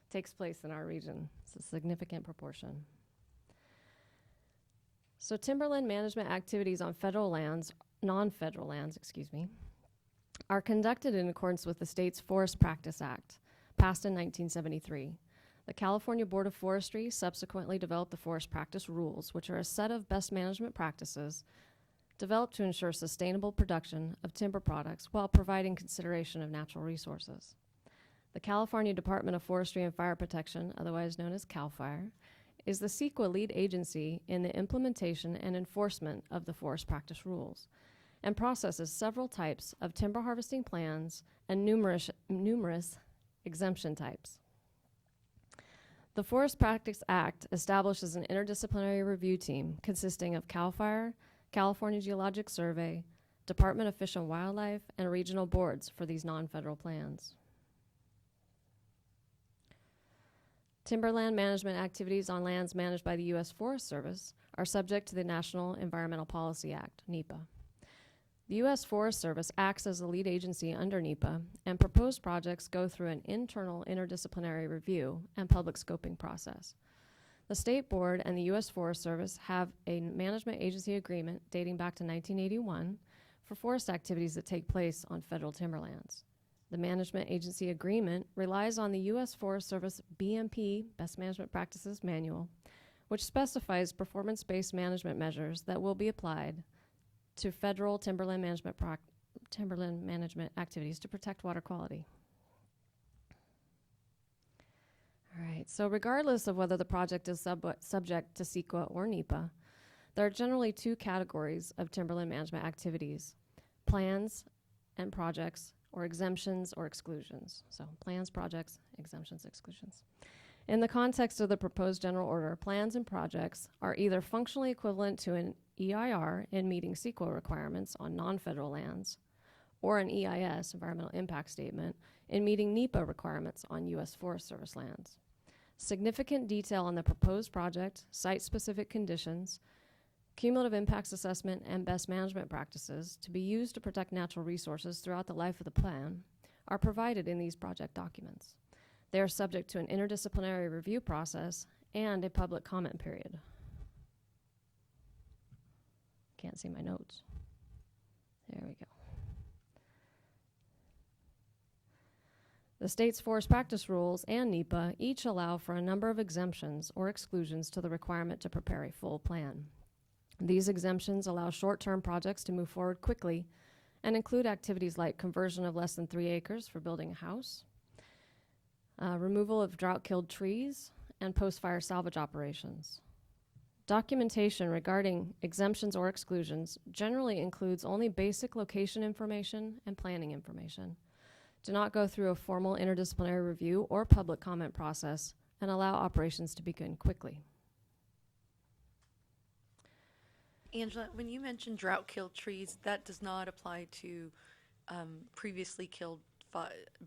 takes place in our region. It's a significant proportion. So timberland management activities on federal lands, non-federal lands, are conducted in accordance with the state's Forest Practice Act, passed in 1973. The California Board of Forestry subsequently developed the Forest Practice Rules, which are a set of best management practices developed to ensure sustainable production of timber products while providing consideration of natural resources. The California Department of Forestry and Fire Protection, otherwise known as CAL FIRE, is the CEQA lead agency in the implementation and enforcement of the Forest Practice Rules, and processes several types of timber harvesting plans and numerous exemption types. The Forest Practice Act establishes an interdisciplinary review team consisting of CAL FIRE, California Geologic Survey, Department of Fish and Wildlife, and regional boards for these non-federal plans. Timberland management activities on lands managed by the U.S. Forest Service are subject to the National Environmental Policy Act, NEPA. The U.S. Forest Service acts as the lead agency under NEPA, and proposed projects go through an internal interdisciplinary review and public scoping process. The State Board and the U.S. Forest Service have a management agency agreement dating back to 1981 for forest activities that take place on federal timberlands. The Management Agency Agreement relies on the U.S. Forest Service BMP, Best Management Practices Manual, which specifies performance-based management measures that will be applied to federal timberland management activities to protect water quality. All right, so regardless of whether the project is subject to CEQA or NEPA, there are generally two categories of timberland management activities: plans and projects, or exemptions or exclusions. So plans, projects, exemptions, exclusions. In the context of the proposed general order, plans and projects are either functionally equivalent to an EIR in meeting CEQA requirements on non-federal lands, or an EIS, Environmental Impact Statement, in meeting NEPA requirements on U.S. Forest Service lands. Significant detail on the proposed project, site-specific conditions, cumulative impacts assessment, and best management practices to be used to protect natural resources throughout the life of the plan are provided in these project documents. They are subject to an interdisciplinary review process and a public comment period. Can't see my notes. There we go. The state's Forest Practice Rules and NEPA each allow for a number of exemptions or exclusions to the requirement to prepare a full plan. These exemptions allow short-term projects to move forward quickly and include activities like conversion of less than 3 acres for building a house, removal of drought-killed trees, and post-fire salvage operations. Documentation regarding exemptions or exclusions generally includes only basic location information and planning information. do not go through a formal interdisciplinary review or public comment process, and allow operations to begin quickly. Angela, when you mentioned drought-killed trees, that does not apply to previously killed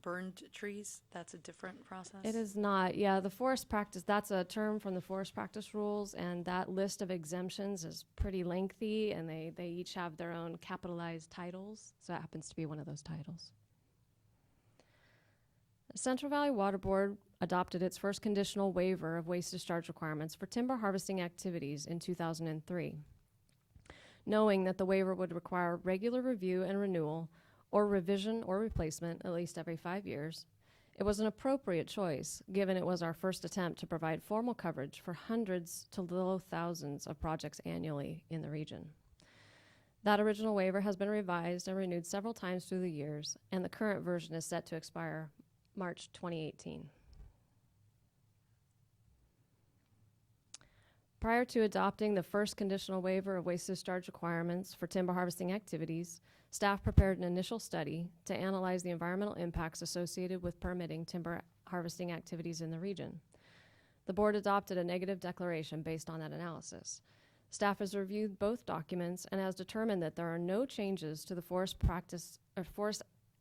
burned trees? That's a different process? It is not. Yeah, the forest practice, that's a term from the forest practice rules, and that list of exemptions is pretty lengthy, and they each have their own capitalized titles, so it happens to be one of those titles. The Central Valley Water Board adopted its first conditional waiver of waste discharge requirements for timber harvesting activities in 2003. Knowing that the waiver would require regular review and renewal, or revision or replacement at least every 5 years, it was an appropriate choice, given it was our first attempt to provide formal coverage for hundreds to low thousands of projects annually in the region. That original waiver has been revised and renewed several times through the years, and the current version is set to expire March 2018. Prior to adopting the first conditional waiver of waste discharge requirements for timber harvesting activities, staff prepared an initial study to analyze the environmental impacts associated with permitting timber harvesting activities in the region. The board adopted a negative declaration based on that analysis. Staff has reviewed both documents and has determined that there are no changes to the forest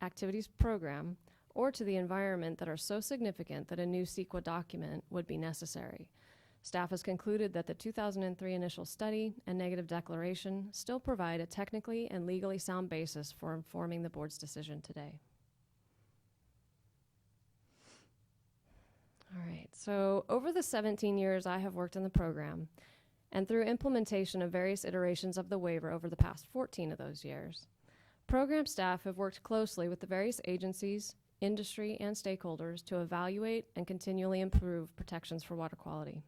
activities program or to the environment that are so significant that a new CEQA document would be necessary. Staff has concluded that the 2003 initial study and negative declaration still provide a technically and legally sound basis for informing the board's decision today. All right, so over the 17 years I have worked in the program, and through implementation of various iterations of the waiver over the past 14 of those years, program staff have worked closely with the various agencies, industry, and stakeholders to evaluate and continually improve protections for water quality.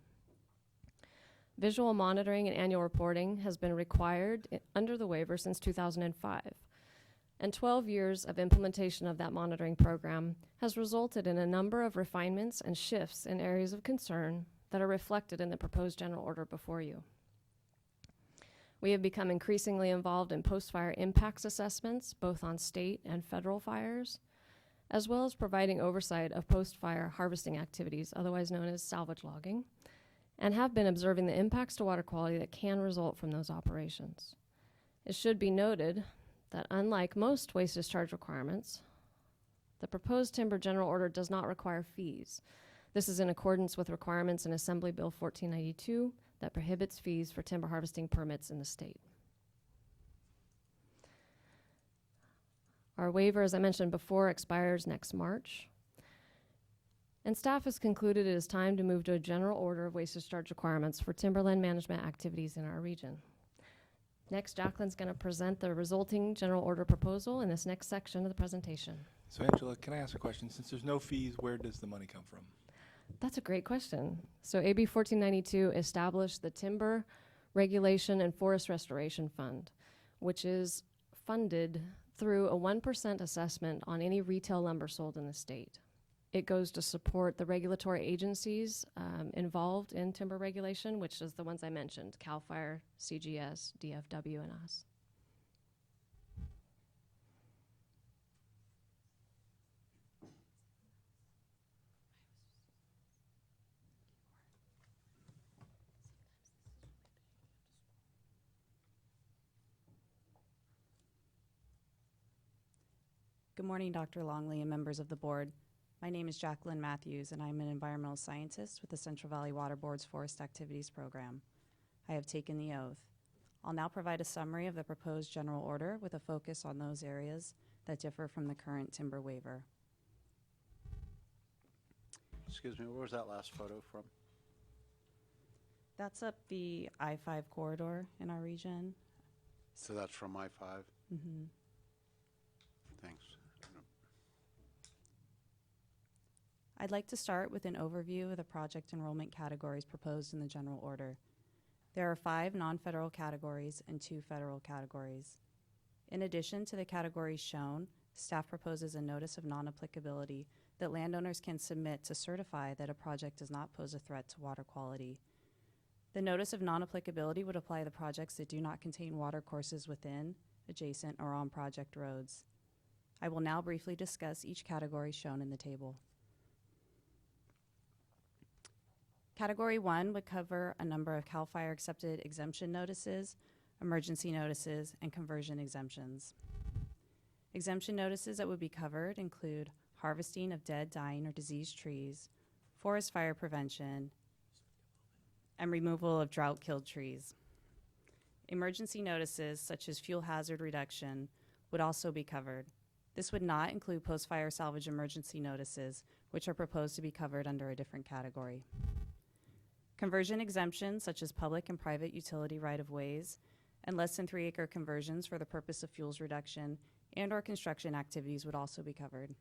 Visual monitoring and annual reporting has been required under the waiver since 2005, and 12 years of implementation of that monitoring program has resulted in a number of refinements and shifts in areas of concern that are reflected in the proposed general order before you. We have become increasingly involved in post-fire impacts assessments, both on state and federal fires, as well as providing oversight of post-fire harvesting activities, otherwise known as salvage logging, and have been observing the impacts to water quality that can result from those operations. It should be noted that unlike most waste discharge requirements, the proposed timber general order does not require fees. This is in accordance with requirements in Assembly Bill 1492 that prohibits fees for timber harvesting permits in the state. Our waiver, as I mentioned before, expires next March. And staff has concluded it is time to move to a general order of waste discharge requirements for timberland management activities in our region. Next, Jacqueline's going to present the resulting general order proposal in this next section of the presentation. So Angela, can I ask a question? Since there's no fees, where does the money come from? That's a great question. So AB 1492 established the Timber Regulation and Forest Restoration Fund, which is funded through a 1% assessment on any retail lumber sold in the state. It goes to support the regulatory agencies involved in timber regulation, which is the ones I mentioned, CAL FIRE, CGS, DFW, and us. Good morning, Dr. Longley and members of the board. My name is Jacqueline Matthews, and I'm an environmental scientist with the Central Valley Water Board's Forest Activities Program. I have taken the oath. I'll now provide a summary of the proposed general order with a focus on those areas that differ from the current timber waiver. Excuse me, where was that last photo from? That's up the I-5 corridor in our region. So that's from I-5? Mm-hmm. Thanks. I'd like to start with an overview of the project enrollment categories proposed in the general order. There are 5 non-federal categories and 2 federal categories. In addition to the categories shown, staff proposes a notice of non-applicability that landowners can submit to certify that a project does not pose a threat to water quality. The notice of non-applicability would apply to projects that do not contain water courses within, adjacent, or on project roads. I will now briefly discuss each category shown in the table. Category 1 would cover a number of CAL FIRE accepted exemption notices, emergency notices, and conversion exemptions. Exemption notices that would be covered include harvesting of dead, dying, or diseased trees, forest fire prevention, and removal of drought-killed trees. Emergency notices, such as fuel hazard reduction, would also be covered. This would not include post-fire salvage emergency notices, which are proposed to be covered under a different category. Conversion exemptions, such as public and private utility right-of-ways, and less than 3-acre conversions for the purpose of fuels reduction and/or construction activities would also be covered.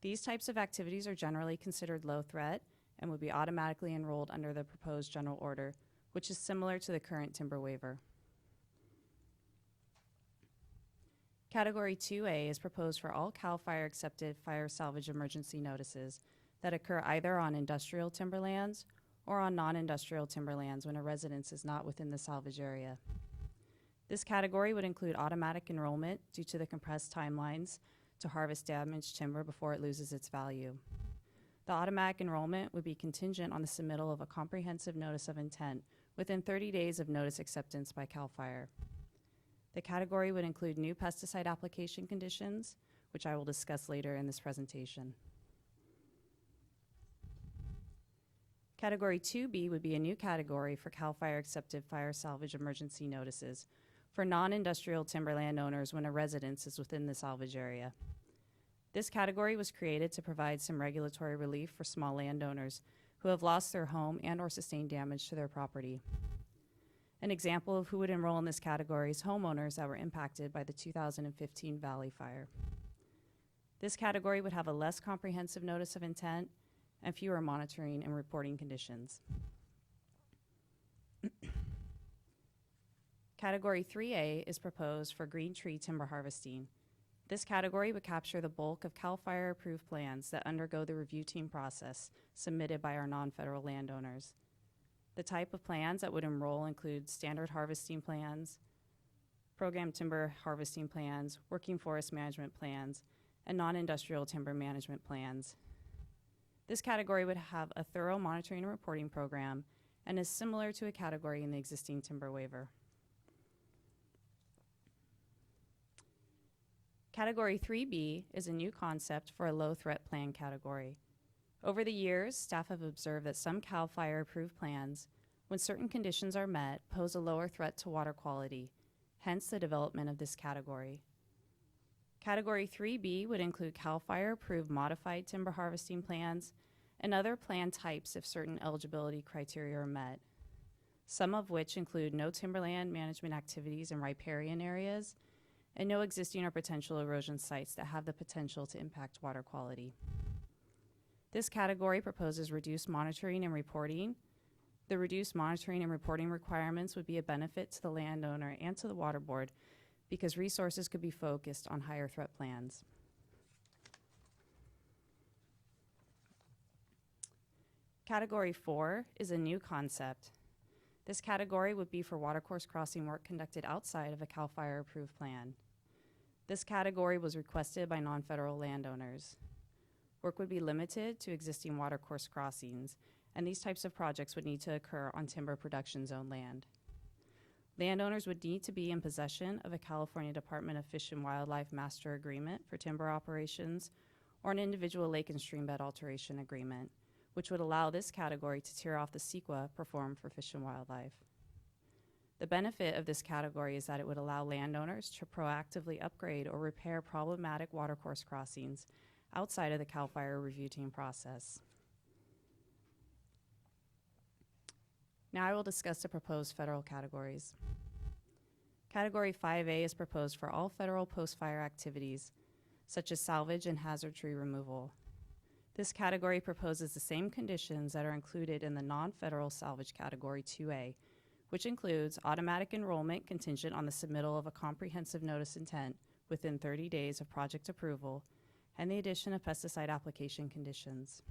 These types of activities are generally considered low threat and would be automatically enrolled under the proposed general order, which is similar to the current timber waiver. Category 2A is proposed for all CAL FIRE accepted fire salvage emergency notices that occur either on industrial timberlands or on non-industrial timberlands when a residence is not within the salvage area. This category would include automatic enrollment due to the compressed timelines to harvest damaged timber before it loses its value. The automatic enrollment would be contingent on the submittal of a comprehensive notice of intent within 30 days of notice acceptance by CAL FIRE. The category would include new pesticide application conditions, which I will discuss later in this presentation. Category 2B would be a new category for CAL FIRE accepted fire salvage emergency notices for non-industrial timberland owners when a residence is within the salvage area. This category was created to provide some regulatory relief for small landowners who have lost their home and/or sustained damage to their property. An example of who would enroll in this category is homeowners that were impacted by the 2015 Valley Fire. This category would have a less comprehensive notice of intent and fewer monitoring and reporting conditions. Category 3A is proposed for green tree timber harvesting. This category would capture the bulk of CAL FIRE approved plans that undergo the review team process submitted by our non-federal landowners. The type of plans that would enroll include standard harvesting plans, program timber harvesting plans, working forest management plans, and non-industrial timber management plans. This category would have a thorough monitoring and reporting program and is similar to a category in the existing timber waiver. Category 3B is a new concept for a low-threat plan category. Over the years, staff have observed that some CAL FIRE approved plans, when certain conditions are met, pose a lower threat to water quality, hence the development of this category. Category 3B would include CAL FIRE approved modified timber harvesting plans and other plan types if certain eligibility criteria are met, some of which include no timberland management activities in riparian areas and no existing or potential erosion sites that have the potential to impact water quality. This category proposes reduced monitoring and reporting. The reduced monitoring and reporting requirements would be a benefit to the landowner and to the water board because resources could be focused on higher threat plans. Category 4 is a new concept. This category would be for watercourse crossing work conducted outside of a CAL FIRE approved plan. This category was requested by non-federal landowners. Work would be limited to existing watercourse crossings, and these types of projects would need to occur on timber production zone land. Landowners would need to be in possession of a California Department of Fish and Wildlife master agreement for timber operations or an individual lake and streambed alteration agreement, which would allow this category to tear off the CEQA performed for Fish and Wildlife. The benefit of this category is that it would allow landowners to proactively upgrade or repair problematic watercourse crossings outside of the CAL FIRE review team process. Now I will discuss the proposed federal categories. Category 5A is proposed for all federal post-fire activities, such as salvage and hazard tree removal. This category proposes the same conditions that are included in the non-federal salvage category 2A, which includes automatic enrollment contingent on the submittal of a comprehensive notice intent within 30 days of project approval, and the addition of pesticide application conditions.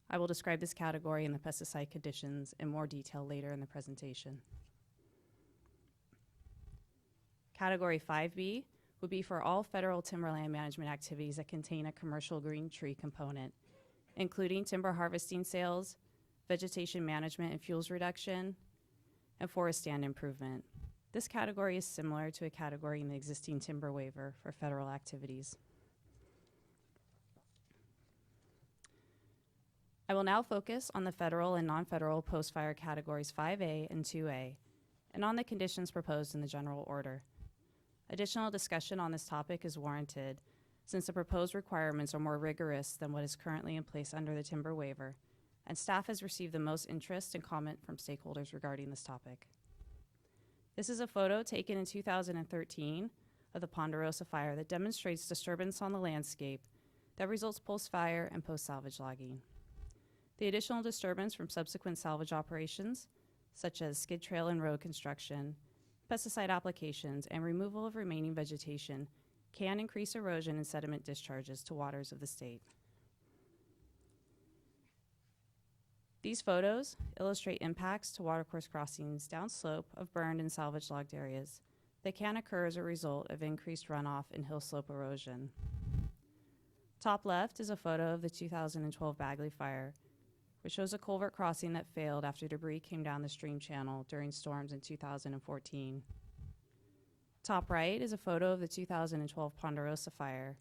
I will describe this category and the pesticide conditions in more detail later in the presentation. Category 5B would be for all federal timberland management activities that contain a commercial green tree component, including timber harvesting sales, vegetation management and fuels reduction, and forest stand improvement. This category is similar to a category in the existing timber waiver for federal activities. I will now focus on the federal and non-federal post-fire categories 5A and 2A, and on the conditions proposed in the general order. Additional discussion on this topic is warranted, since the proposed requirements are more rigorous than what is currently in place under the timber waiver, and staff has received the most interest and comment from stakeholders regarding this topic. This is a photo taken in 2013 of the Ponderosa fire that demonstrates disturbance on the landscape that results post-fire and post-salvage logging. The additional disturbance from subsequent salvage operations, such as skid trail and road construction, pesticide applications, and removal of remaining vegetation, can increase erosion and sediment discharges to waters of the state. These photos illustrate impacts to watercourse crossings downslope of burned and salvage logged areas that can occur as a result of increased runoff and hill slope erosion. Top left is a photo of the 2012 Bagley fire, which shows a culvert crossing that failed after debris came down the stream channel during storms in 2014. Top right is a photo of the 2012 Ponderosa fire,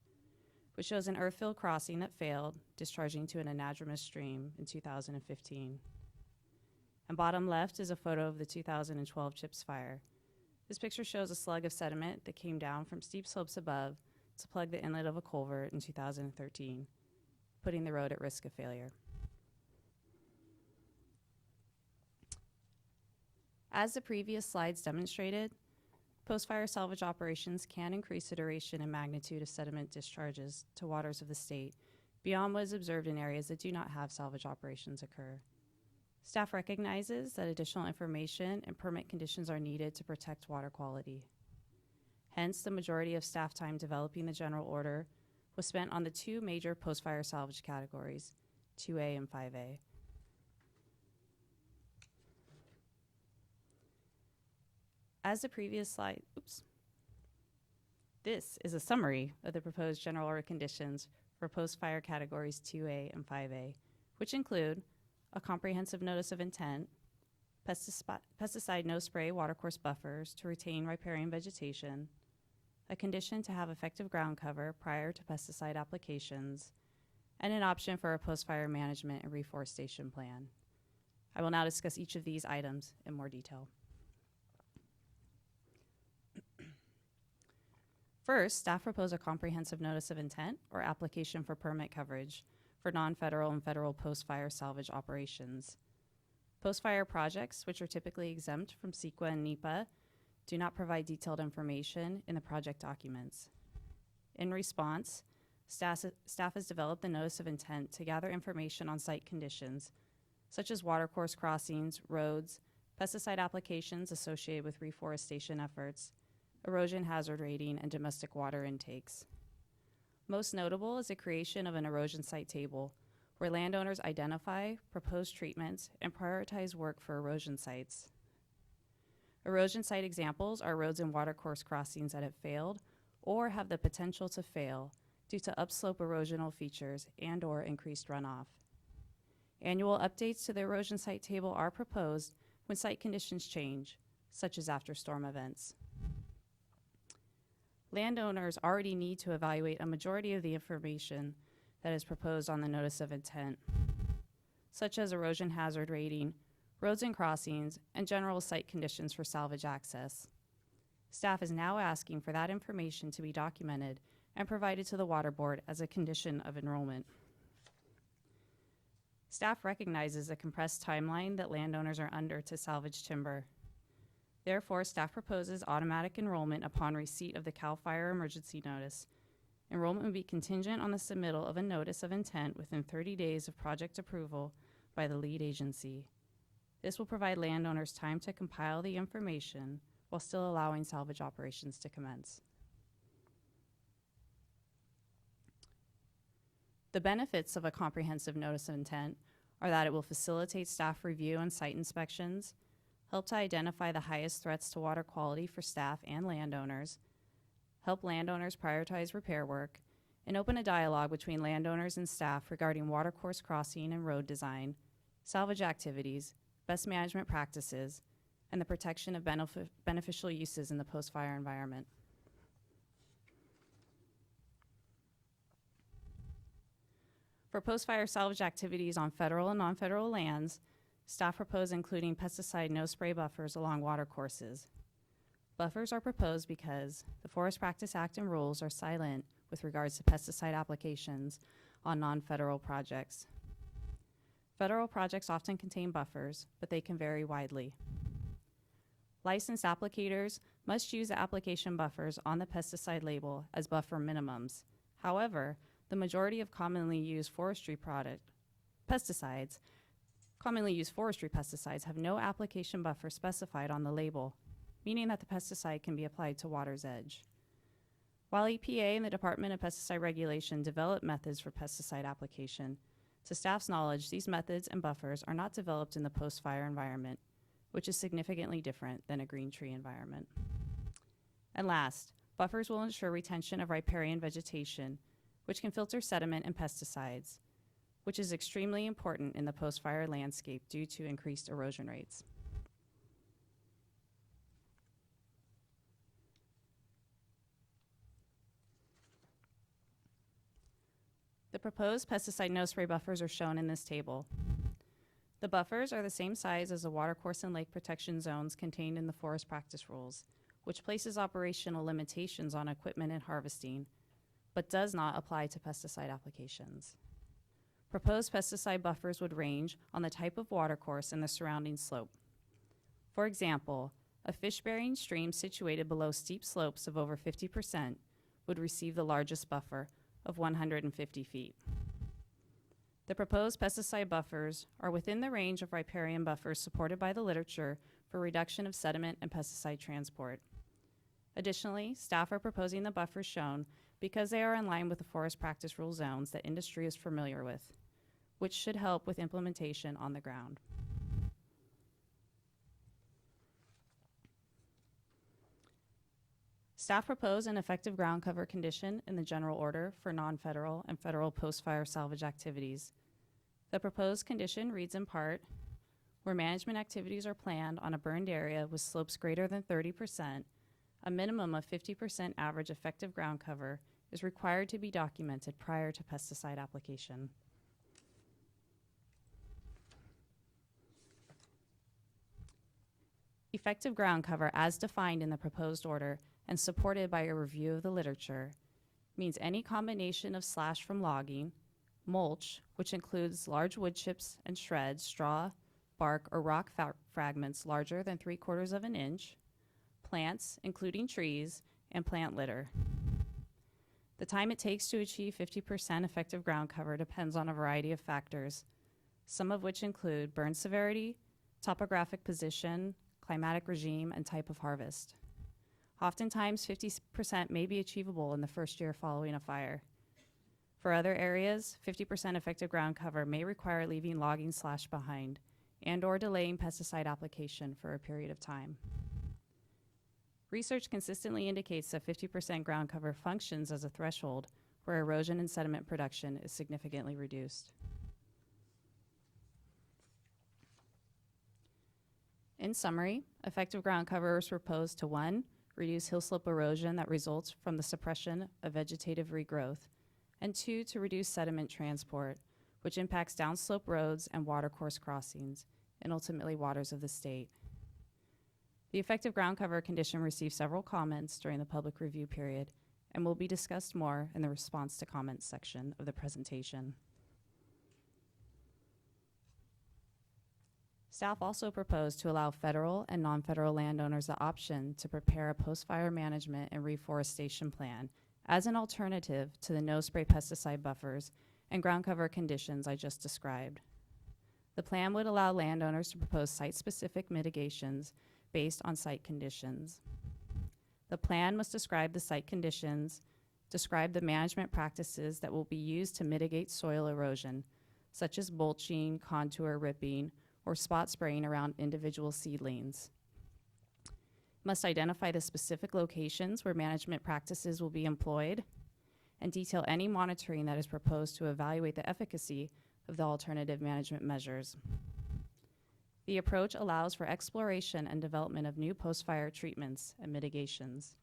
which shows an earth-filled crossing that failed, discharging to an anadromous stream in 2015. And bottom left is a photo of the 2012 Chips fire. This picture shows a slug of sediment that came down from steep slopes above to plug the inlet of a culvert in 2013, putting the road at risk of failure. As the previous slides demonstrated, post-fire salvage operations can increase the duration and magnitude of sediment discharges to waters of the state beyond what is observed in areas that do not have salvage operations occur. Staff recognizes that additional information and permit conditions are needed to protect water quality. Hence, the majority of staff time developing the general order was spent on the two major post-fire salvage categories, 2A and 5A. As the previous slide, this is a summary of the proposed general order conditions for post-fire categories 2A and 5A, which include a comprehensive notice of intent, pesticide no-spray watercourse buffers to retain riparian vegetation, a condition to have effective ground cover prior to pesticide applications, and an option for a post-fire management and reforestation plan. I will now discuss each of these items in more detail. First, staff propose a comprehensive notice of intent or application for permit coverage for non-federal and federal post-fire salvage operations. Post-fire projects, which are typically exempt from CEQA and NEPA, do not provide detailed information in the project documents. In response, staff has developed the notice of intent to gather information on site conditions, such as watercourse crossings, roads, pesticide applications associated with reforestation efforts, erosion hazard rating, and domestic water intakes. Most notable is the creation of an erosion site table, where landowners identify, propose treatments, and prioritize work for erosion sites. Erosion site examples are roads and watercourse crossings that have failed or have the potential to fail due to upslope erosional features and/or increased runoff. Annual updates to the erosion site table are proposed when site conditions change, such as after storm events. Landowners already need to evaluate a majority of the information that is proposed on the notice of intent, such as erosion hazard rating, roads and crossings, and general site conditions for salvage access. Staff is now asking for that information to be documented and provided to the Water Board as a condition of enrollment. Staff recognizes the compressed timeline that landowners are under to salvage timber. Therefore, staff proposes automatic enrollment upon receipt of the CAL FIRE emergency notice. Enrollment would be contingent on the submittal of a notice of intent within 30 days of project approval by the lead agency. This will provide landowners time to compile the information while still allowing salvage operations to commence. The benefits of a comprehensive notice of intent are that it will facilitate staff review and site inspections, help to identify the highest threats to water quality for staff and landowners, help landowners prioritize repair work, and open a dialogue between landowners and staff regarding watercourse crossing and road design, salvage activities, best management practices, and the protection of beneficial uses in the post-fire environment. For post-fire salvage activities on federal and non-federal lands, staff propose including pesticide no-spray buffers along watercourses. Buffers are proposed because the Forest Practice Act and rules are silent with regards to pesticide applications on non-federal projects. Federal projects often contain buffers, but they can vary widely. Licensed applicators must use the application buffers on the pesticide label as buffer minimums. However, the majority of commonly used forestry pesticides have no application buffer specified on the label, meaning that the pesticide can be applied to water's edge. While EPA and the Department of Pesticide Regulation develop methods for pesticide application, to staff's knowledge, these methods and buffers are not developed in the post-fire environment, which is significantly different than a green tree environment. And last, buffers will ensure retention of riparian vegetation, which can filter sediment and pesticides, which is extremely important in the post-fire landscape due to increased erosion rates. The proposed pesticide no-spray buffers are shown in this table. The buffers are the same size as the watercourse and lake protection zones contained in the forest practice rules, which places operational limitations on equipment and harvesting, but does not apply to pesticide applications. Proposed pesticide buffers would range on the type of watercourse and the surrounding slope. For example, a fish-bearing stream situated below steep slopes of over 50% would receive the largest buffer of 150 feet. The proposed pesticide buffers are within the range of riparian buffers supported by the literature for reduction of sediment and pesticide transport. Additionally, staff are proposing the buffers shown because they are in line with the forest practice rule zones that industry is familiar with, which should help with implementation on the ground. Staff propose an effective ground cover condition in the general order for non-federal and federal post-fire salvage activities. The proposed condition reads in part, where management activities are planned on a burned area with slopes greater than 30%, a minimum of 50% average effective ground cover is required to be documented prior to pesticide application. Effective ground cover, as defined in the proposed order and supported by a review of the literature, means any combination of slash from logging, mulch, which includes large wood chips and shreds, straw, bark, or rock fragments larger than 3/4 of an inch, plants, including trees, and plant litter. The time it takes to achieve 50% effective ground cover depends on a variety of factors, some of which include burn severity, topographic position, climatic regime, and type of harvest. Oftentimes, 50% may be achievable in the first year following a fire. For other areas, 50% effective ground cover may require leaving logging slash behind and/or delaying pesticide application for a period of time. Research consistently indicates that 50% ground cover functions as a threshold where erosion and sediment production is significantly reduced. In summary, effective ground cover is proposed to 1, reduce hill slope erosion that results from the suppression of vegetative regrowth, and 2, to reduce sediment transport, which impacts downslope roads and watercourse crossings, and ultimately waters of the state. The effective ground cover condition received several comments during the public review period and will be discussed more in the response to comments section of the presentation. Staff also proposed to allow federal and non-federal landowners the option to prepare a post-fire management and reforestation plan as an alternative to the no-spray pesticide buffers and ground cover conditions I just described. The plan would allow landowners to propose site-specific mitigations based on site conditions. The plan must describe the site conditions, describe the management practices that will be used to mitigate soil erosion, such as mulching, contour ripping, or spot spraying around individual seedlings. must identify the specific locations where management practices will be employed, and detail any monitoring that is proposed to evaluate the efficacy of the alternative management measures. The approach allows for exploration and development of new post-fire treatments and mitigations.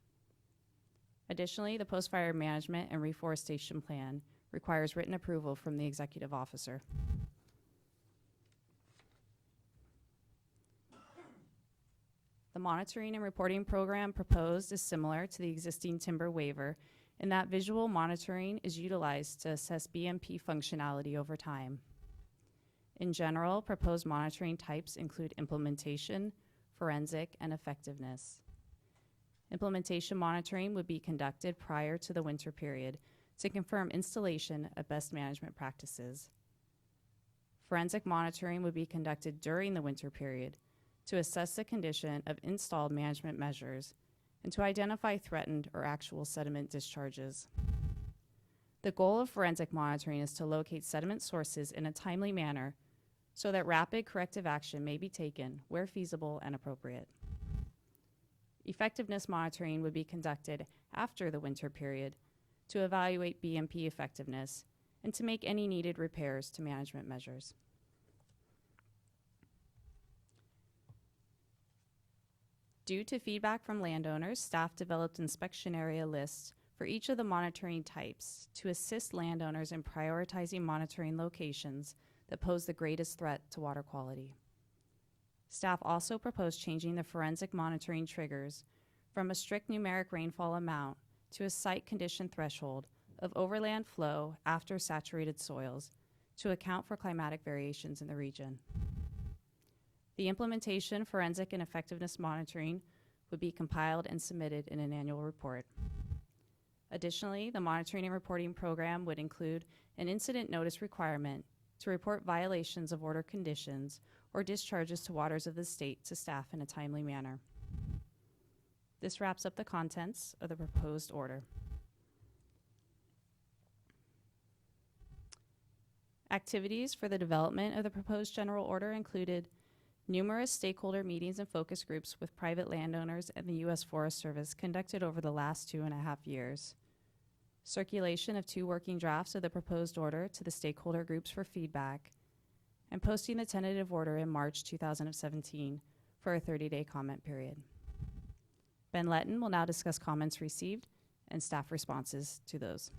Additionally, the post-fire management and reforestation plan requires written approval from the executive officer. The monitoring and reporting program proposed is similar to the existing timber waiver in that visual monitoring is utilized to assess BMP functionality over time. In general, proposed monitoring types include implementation, forensic, and effectiveness. Implementation monitoring would be conducted prior to the winter period to confirm installation of best management practices. Forensic monitoring would be conducted during the winter period to assess the condition of installed management measures and to identify threatened or actual sediment discharges. The goal of forensic monitoring is to locate sediment sources in a timely manner so that rapid corrective action may be taken where feasible and appropriate. Effectiveness monitoring would be conducted after the winter period to evaluate BMP effectiveness and to make any needed repairs to management measures. Due to feedback from landowners, staff developed inspection area lists for each of the monitoring types to assist landowners in prioritizing monitoring locations that pose the greatest threat to water quality. Staff also proposed changing the forensic monitoring triggers from a strict numeric rainfall amount to a site condition threshold of overland flow after saturated soils to account for climatic variations in the region. The implementation, forensic, and effectiveness monitoring would be compiled and submitted in an annual report. Additionally, the monitoring and reporting program would include an incident notice requirement to report violations of order conditions or discharges to waters of the state to staff in a timely manner. This wraps up the contents of the proposed order. Activities for the development of the proposed general order included numerous stakeholder meetings and focus groups with private landowners and the U.S. Forest Service conducted over the last 2.5 years. Circulation of 2 working drafts of the proposed order to the stakeholder groups for feedback, and posting the tentative order in March 2017 for a 30-day comment period. Ben Letton will now discuss comments received and staff responses to those.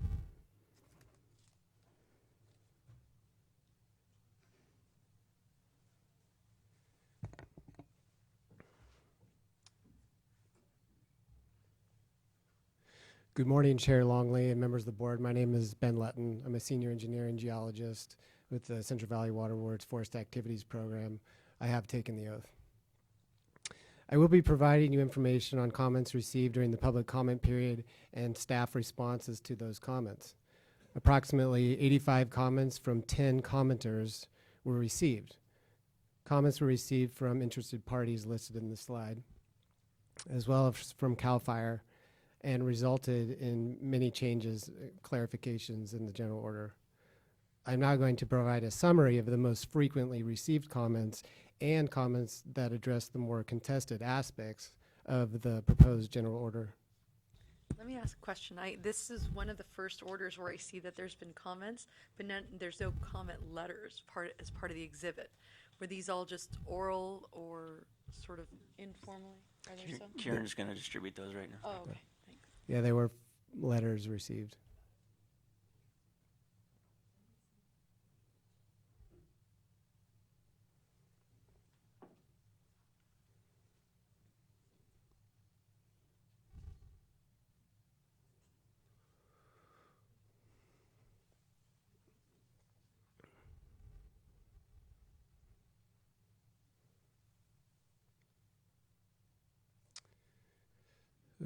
Good morning, Chair Longley and members of the board. My name is Ben Letton. I'm a senior engineer and geologist with the Central Valley Water Board's Forest Activities Program. I have taken the oath. I will be providing you information on comments received during the public comment period and staff responses to those comments. Approximately 85 comments from 10 commenters were received. Comments were received from interested parties listed in the slide, as well as from CAL FIRE, and resulted in many changes, clarifications in the general order. I'm now going to provide a summary of the most frequently received comments and comments that address the more contested aspects of the proposed general order. Let me ask a question. This is one of the first orders where I see that there's been comments, but there's no comment letters as part of the exhibit. Were these all just oral or sort of informally? Are there some? Karen's going to distribute those right now. Oh, okay. Thanks. Yeah, they were letters received.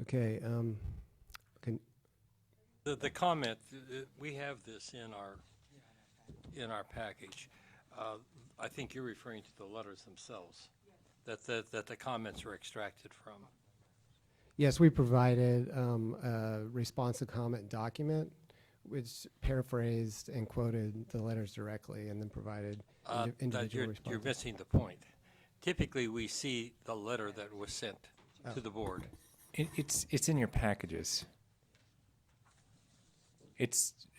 Okay. The comment, we have this in our package. I think you're referring to the letters themselves, that the comments were extracted from. Yes, we provided a response to comment document, which paraphrased and quoted the letters directly, and then provided individual responses. You're missing the point. Typically, we see the letter that was sent to the board? It's in your packages.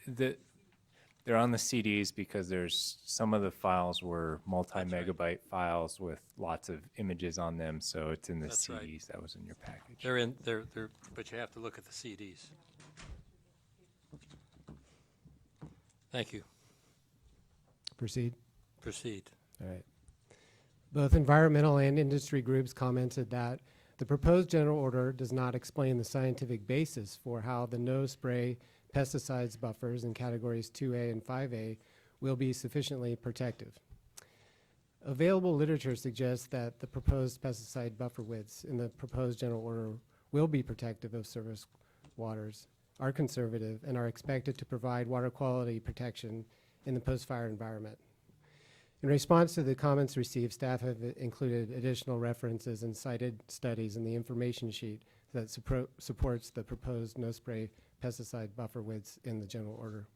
They're on the CDs because there's some of the files were multi-megabyte files with lots of images on them, so it's in the That's CDs. right. That was in your package. They're, but you have to look at the CDs. Thank you. Proceed. Proceed. All right. Both environmental and industry groups commented that the proposed general order does not explain the scientific basis for how the no-spray pesticides buffers in categories 2A and 5A will be sufficiently protective. Available literature suggests that the proposed pesticide buffer widths in the proposed general order will be protective of surface waters, are conservative, and are expected to provide water quality protection in the post-fire environment. In response to the comments received, staff have included additional references and cited studies in the information sheet that supports the proposed no-spray pesticide buffer widths in the general order.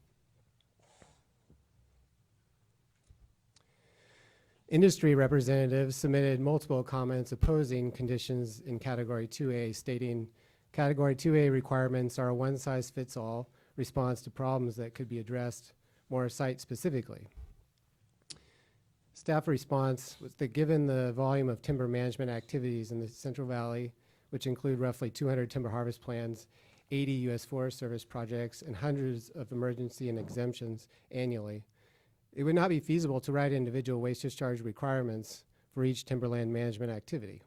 Industry representatives submitted multiple comments opposing conditions in Category 2A, stating Category 2A requirements are a one-size-fits-all response to problems that could be addressed more site-specifically. Staff response was that given the volume of timber management activities in the Central Valley, which include roughly 200 timber harvest plans, 80 U.S. Forest Service projects, and hundreds of emergency and exemptions annually, it would not be feasible to write individual waste discharge requirements for each timberland management activity.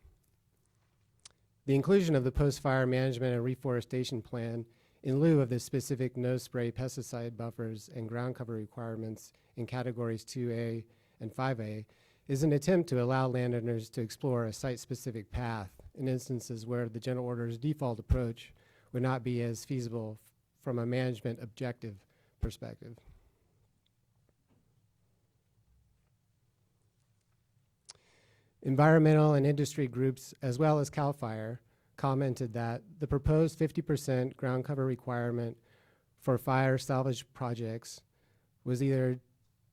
The inclusion of the post-fire management and reforestation plan in lieu of the specific no-spray pesticide buffers and ground cover requirements in categories 2A and 5A is an attempt to allow landowners to explore a site-specific path in instances where the general order's default approach would not be as feasible from a management objective perspective. Environmental and industry groups, as well as CAL FIRE, commented that the proposed 50% ground cover requirement for fire salvage projects was either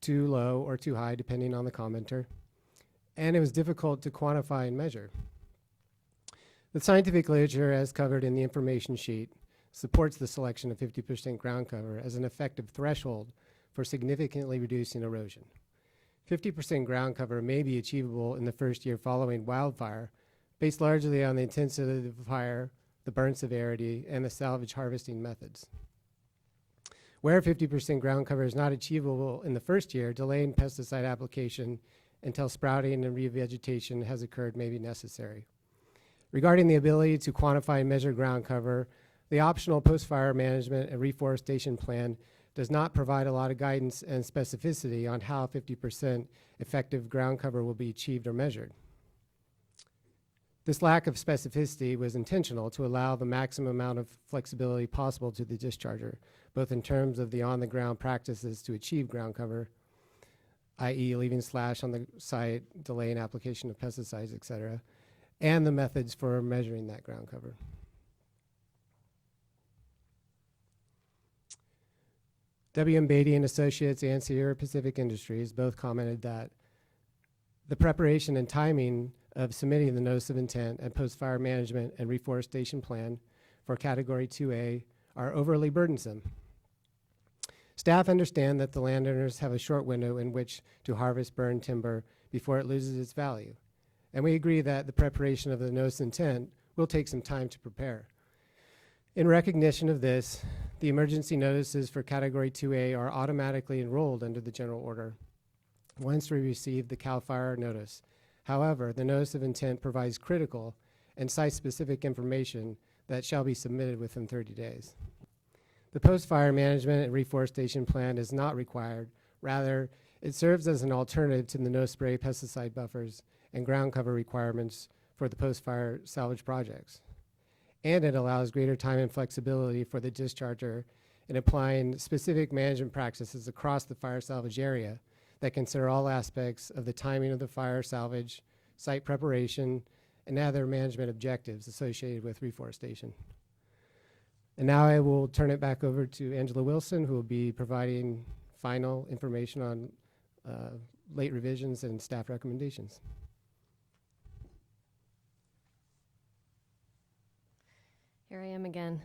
too low or too high, depending on the commenter, and it was difficult to quantify and measure. The scientific literature, as covered in the information sheet, supports the selection of 50% ground cover as an effective threshold for significantly reducing erosion. 50% ground cover may be achievable in the first year following wildfire, based largely on the intensity of the fire, the burn severity, and the salvage harvesting methods. Where 50% ground cover is not achievable in the first year, delaying pesticide application until sprouting and revegetation has occurred may be necessary. Regarding the ability to quantify and measure ground cover, the optional post-fire management and reforestation plan does not provide a lot of guidance and specificity on how 50% effective ground cover will be achieved or measured. This lack of specificity was intentional to allow the maximum amount of flexibility possible to the discharger, both in terms of the on-the-ground practices to achieve ground cover, i.e. leaving slash on the site, delaying application of pesticides, et cetera, and the methods for measuring that ground cover. W.M. Beatty and Associates and Sierra Pacific Industries both commented that the preparation and timing of submitting the notice of intent and post-fire management and reforestation plan for Category 2A are overly burdensome. Staff understand that the landowners have a short window in which to harvest burned timber before it loses its value, and we agree that the preparation of the notice of intent will take some time to prepare. In recognition of this, the emergency notices for Category 2A are automatically enrolled under the general order once we receive the CAL FIRE notice. However, the notice of intent provides critical and site-specific information that shall be submitted within 30 days. The post-fire management and reforestation plan is not required. Rather, it serves as an alternative to the no-spray pesticide buffers and ground cover requirements for the post-fire salvage projects. And it allows greater time and flexibility for the discharger in applying specific management practices across the fire salvage area that consider all aspects of the timing of the fire salvage, site preparation, and other management objectives associated with reforestation. And now I will turn it back over to Angela Wilson, who will be providing final information on late revisions and staff recommendations. Here I am again.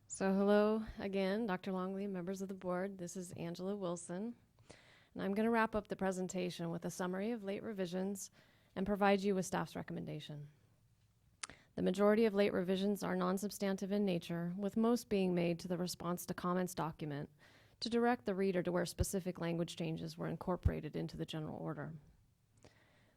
So hello again, Dr. Longley, members of the board. This is Angela Wilson. And I'm going to wrap up the presentation with a summary of late revisions and provide you with staff's recommendation. The majority of late revisions are non-substantive in nature, with most being made to the response to comments document to direct the reader to where specific language changes were incorporated into the general order.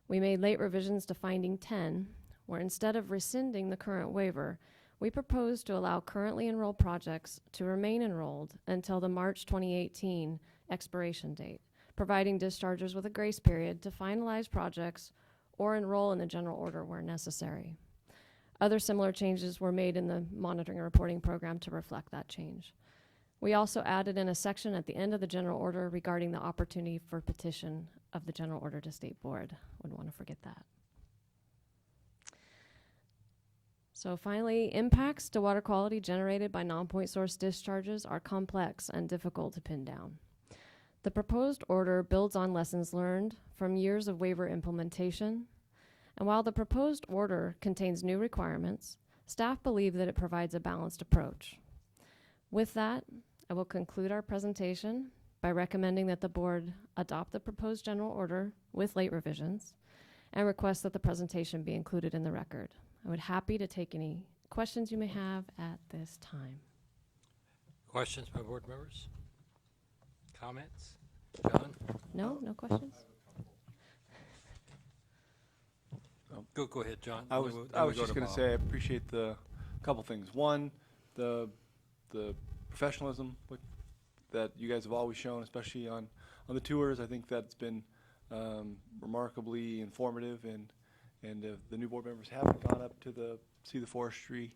We made late revisions to finding 10, where instead of rescinding the current waiver, we proposed to allow currently enrolled projects to remain enrolled until the March 2018 expiration date, providing dischargers with a grace period to finalize projects or enroll in the general order where necessary. Other similar changes were made in the monitoring and reporting program to reflect that change. We also added in a section at the end of the general order regarding the opportunity for petition of the general order to state board. Wouldn't want to forget that. So finally, impacts to water quality generated by non-point source discharges are complex and difficult to pin down. The proposed order builds on lessons learned from years of waiver implementation, and while the proposed order contains new requirements, staff believe that it provides a balanced approach. With that, I will conclude our presentation by recommending that the board adopt the proposed general order with late revisions and request that the presentation be included in the record. I would be happy to take any questions you may have at this time. Questions by board members? Comments? John? No questions? Go ahead, John. I was just going to say I appreciate the couple things. One, the professionalism that you guys have always shown, especially on the tours. I think that's been remarkably informative, and the new board members haven't gone up to see the forestry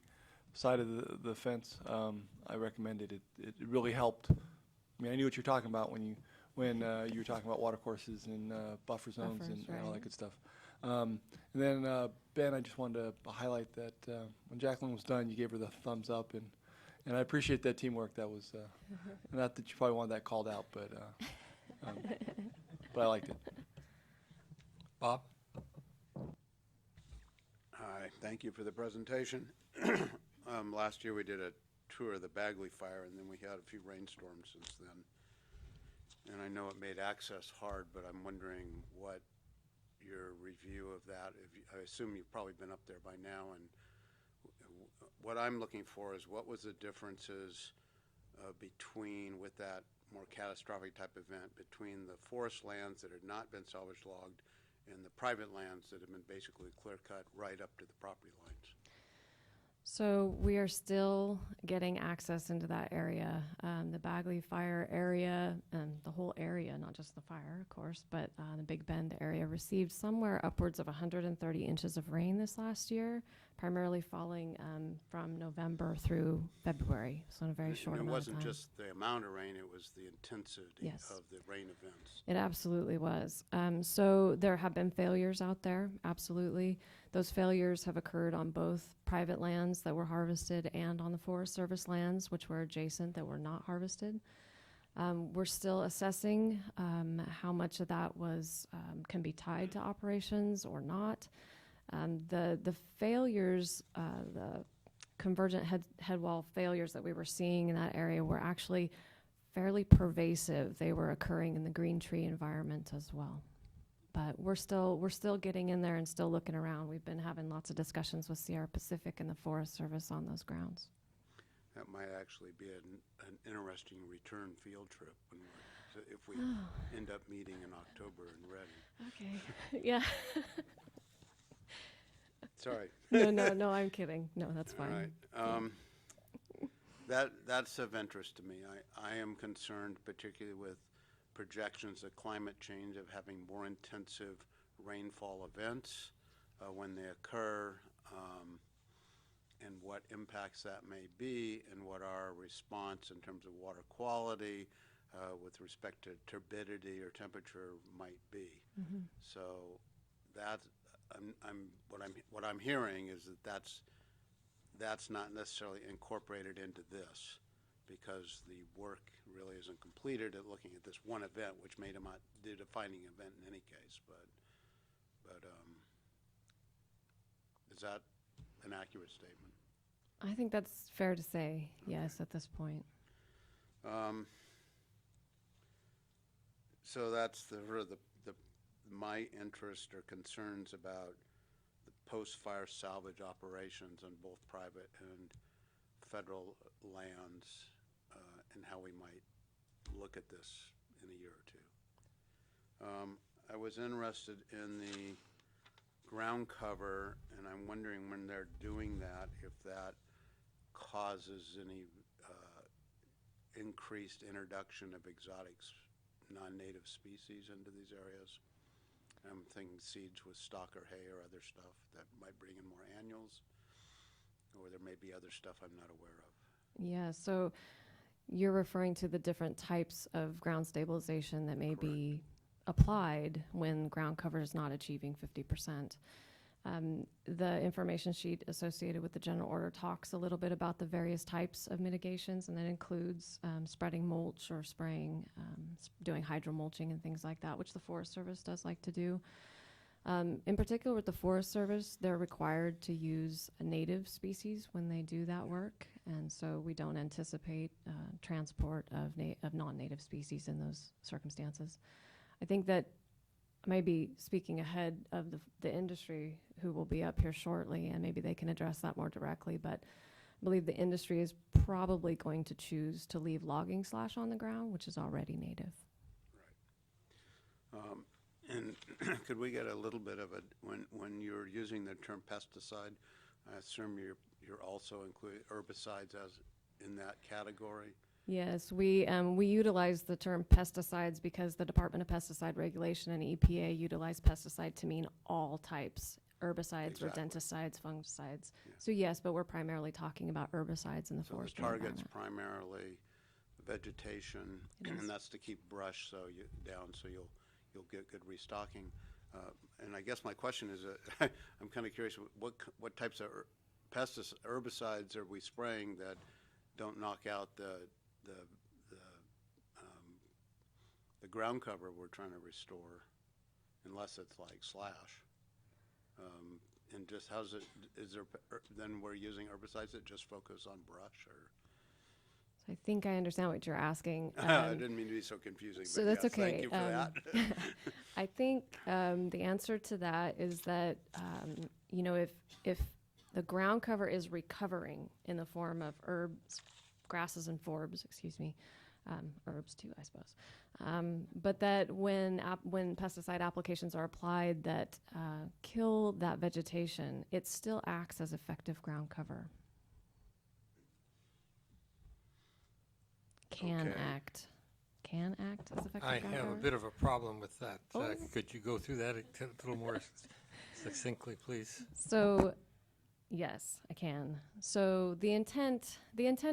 side of the fence. I recommend it. It really helped. I mean, I knew what you're talking about when you were talking about water courses and buffer zones and all that good stuff. And then Ben, I just wanted to highlight that when Jacqueline was done, you gave her the thumbs up, and I appreciate that teamwork. That was not that you probably wanted that called out, but I liked it. Bob? Hi, thank you for the presentation. Last year we did a tour of the Bagley fire, and then we had a few rainstorms since then. And I know it made access hard, but I'm wondering what your review of that, I assume you've probably been up there by now, and what I'm looking for is what was the differences between, with that more catastrophic type event, between the forest lands that had not been salvage logged and the private lands that have been basically clear cut right up to the property lines. So we are still getting access into that area. The Bagley fire area, and the whole area, not just the fire, of course, but the Big Bend area received somewhere upwards of 130 inches of rain this last year, primarily falling from November through February, so in a very short amount of time. It wasn't just the amount of rain, it was the intensity of the rain events. It absolutely was. So there have been failures out there, absolutely. Those failures have occurred on both private lands that were harvested and on the Forest Service lands, which were adjacent that were not harvested. We're still assessing how much of that was can be tied to operations or not. The failures, the convergent head wall failures that we were seeing in that area were actually fairly pervasive. They were occurring in the green tree environment as well. But we're still getting in there and still looking around. We've been having lots of discussions with Sierra Pacific and the Forest Service on those grounds. That might actually be an interesting return field trip if we end up meeting in October in Reading. Okay. Yeah. Sorry. No, I'm kidding. No, that's fine. All right. That's of interest to me. I am concerned particularly with projections of climate change, of having more intensive rainfall events when they occur, and what impacts that may be, and what our response in terms of water quality with respect to turbidity or temperature might be. Mm-hmm. So that's what I'm hearing is that's not necessarily incorporated into this, because the work really isn't completed at looking at this one event, which made them the defining event in any case. But is that an accurate statement? I think that's fair to say, yes, at this point. So that's the my interest or concerns about the post-fire salvage operations on both private and federal lands, and how we might look at this in a year or two. I was interested in the ground cover, and I'm wondering when they're doing that, if that causes any increased introduction of exotic non-native species into these areas. I'm thinking seeds with stalker hay or other stuff that might bring in more annuals, or there may be other stuff I'm not aware of. Yeah, so you're referring to the different types of ground stabilization that may be applied when ground cover is not achieving 50%. The information sheet associated with the general order talks a little bit about the various types of mitigations, and that includes spreading mulch or spraying, doing hydromulching and things like that, which the Forest Service does like to do. In particular with the Forest Service, they're required to use a native species when they do that work, and so we don't anticipate transport of non-native species in those circumstances. I think that maybe speaking ahead of the industry who will be up here shortly, and maybe they can address that more directly, but I believe the industry is probably going to choose to leave logging slash on the ground, which is already native. Right. And could we get a little bit of when you're using the term pesticide, I assume you're also including herbicides as in that category? Yes, we utilize the term pesticides because the Department of Pesticide Regulation and EPA utilize pesticide to mean all types, herbicides, rodenticides, fungicides. Yeah. So yes, but we're primarily talking about herbicides in the forest. So the target's primarily vegetation, and that's to keep brush down so you'll get good restocking. And I guess my question is, I'm kind of curious, what types of herbicides are we spraying that don't knock out the ground cover we're trying to restore, unless it's like slash. And just then we're using herbicides that just focus on brush, or? So I think I understand what you're asking. I didn't mean to be so confusing, so but that's yes, okay. Thank you for that. I think the answer to that is that, if the ground cover is recovering in the form of herbs, grasses and forbs, herbs too, I suppose. But that when pesticide applications are applied that kill that vegetation, it still acts as effective ground cover. Can act as effective ground cover. I have a bit of a problem with that. Could you go through that a little more succinctly, please? So, yes, I can. So the intent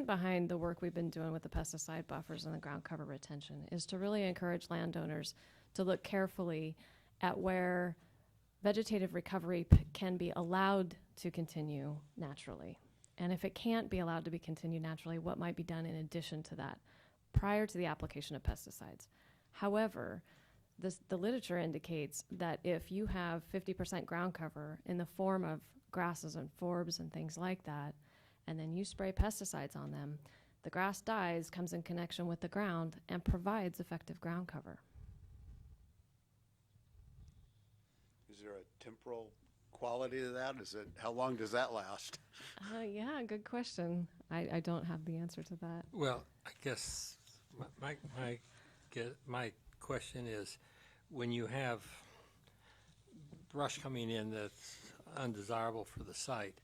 behind the work we've been doing with the pesticide buffers and the ground cover retention is to really encourage landowners to look carefully at where vegetative recovery can be allowed to continue naturally. And if it can't be allowed to be continued naturally, what might be done in addition to that prior to the application of pesticides. However, the literature indicates that if you have 50% ground cover in the form of grasses and forbs and things like that, and then you spray pesticides on them, the grass dies, comes in connection with the ground, and provides effective ground cover. Is there a temporal quality to that? How long does that last? Yeah, good question. I don't have the answer to that. Well, I guess my question is, when you have brush coming in that's undesirable for the site,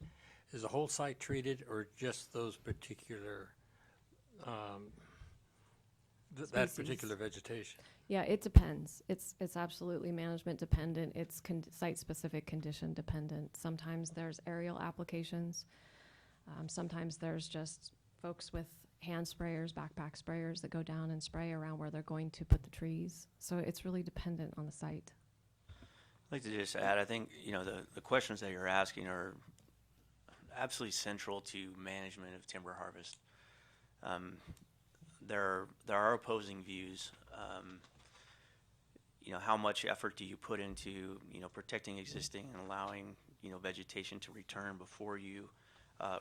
is the whole site treated, or just those particular that particular vegetation? Yeah, it depends. It's absolutely management dependent. It's site-specific condition dependent. Sometimes there's aerial applications. Sometimes there's just folks with hand sprayers, backpack sprayers that go down and spray around where they're going to put the trees. So it's really dependent on the site. I'd like to just add, I think, the questions that you're asking are absolutely central to management of timber harvest. There are opposing views. how much effort do you put into, protecting existing and allowing, vegetation to return before you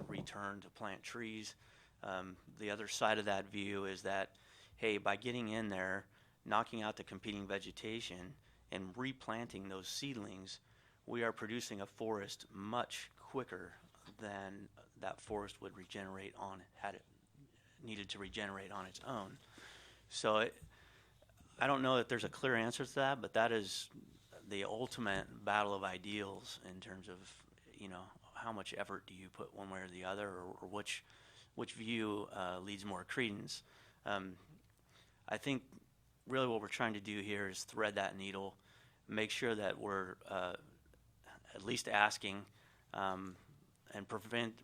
return to plant trees. The other side of that view is that, hey, by getting in there, knocking out the competing vegetation and replanting those seedlings, we are producing a forest much quicker than that forest would regenerate had it needed to regenerate on its own. So I don't know that there's a clear answer to that, but that is the ultimate battle of ideals in terms of, how much effort do you put one way or the other, or which view leads more credence. I think really what we're trying to do here is thread that needle, make sure that we're at least asking and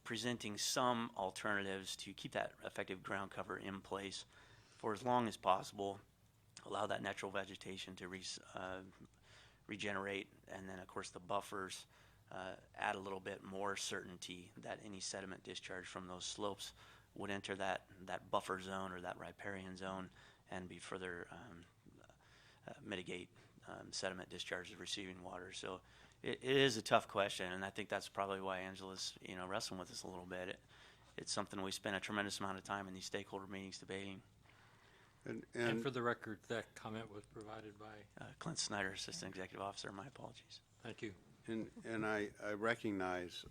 presenting some alternatives to keep that effective ground cover in place for as long as possible, allow that natural vegetation to regenerate, and then of course the buffers add a little bit more certainty that any sediment discharge from those slopes would enter that buffer zone or that riparian zone and be further mitigate sediment discharge of receiving water. So it is a tough question, and I think that's probably why Angela's wrestling with us a little bit. It's something we spend a tremendous amount of time in these stakeholder meetings debating. And for the record, that comment was provided by Clint Snyder, Assistant Executive Officer. My apologies. Thank you. And I recognize,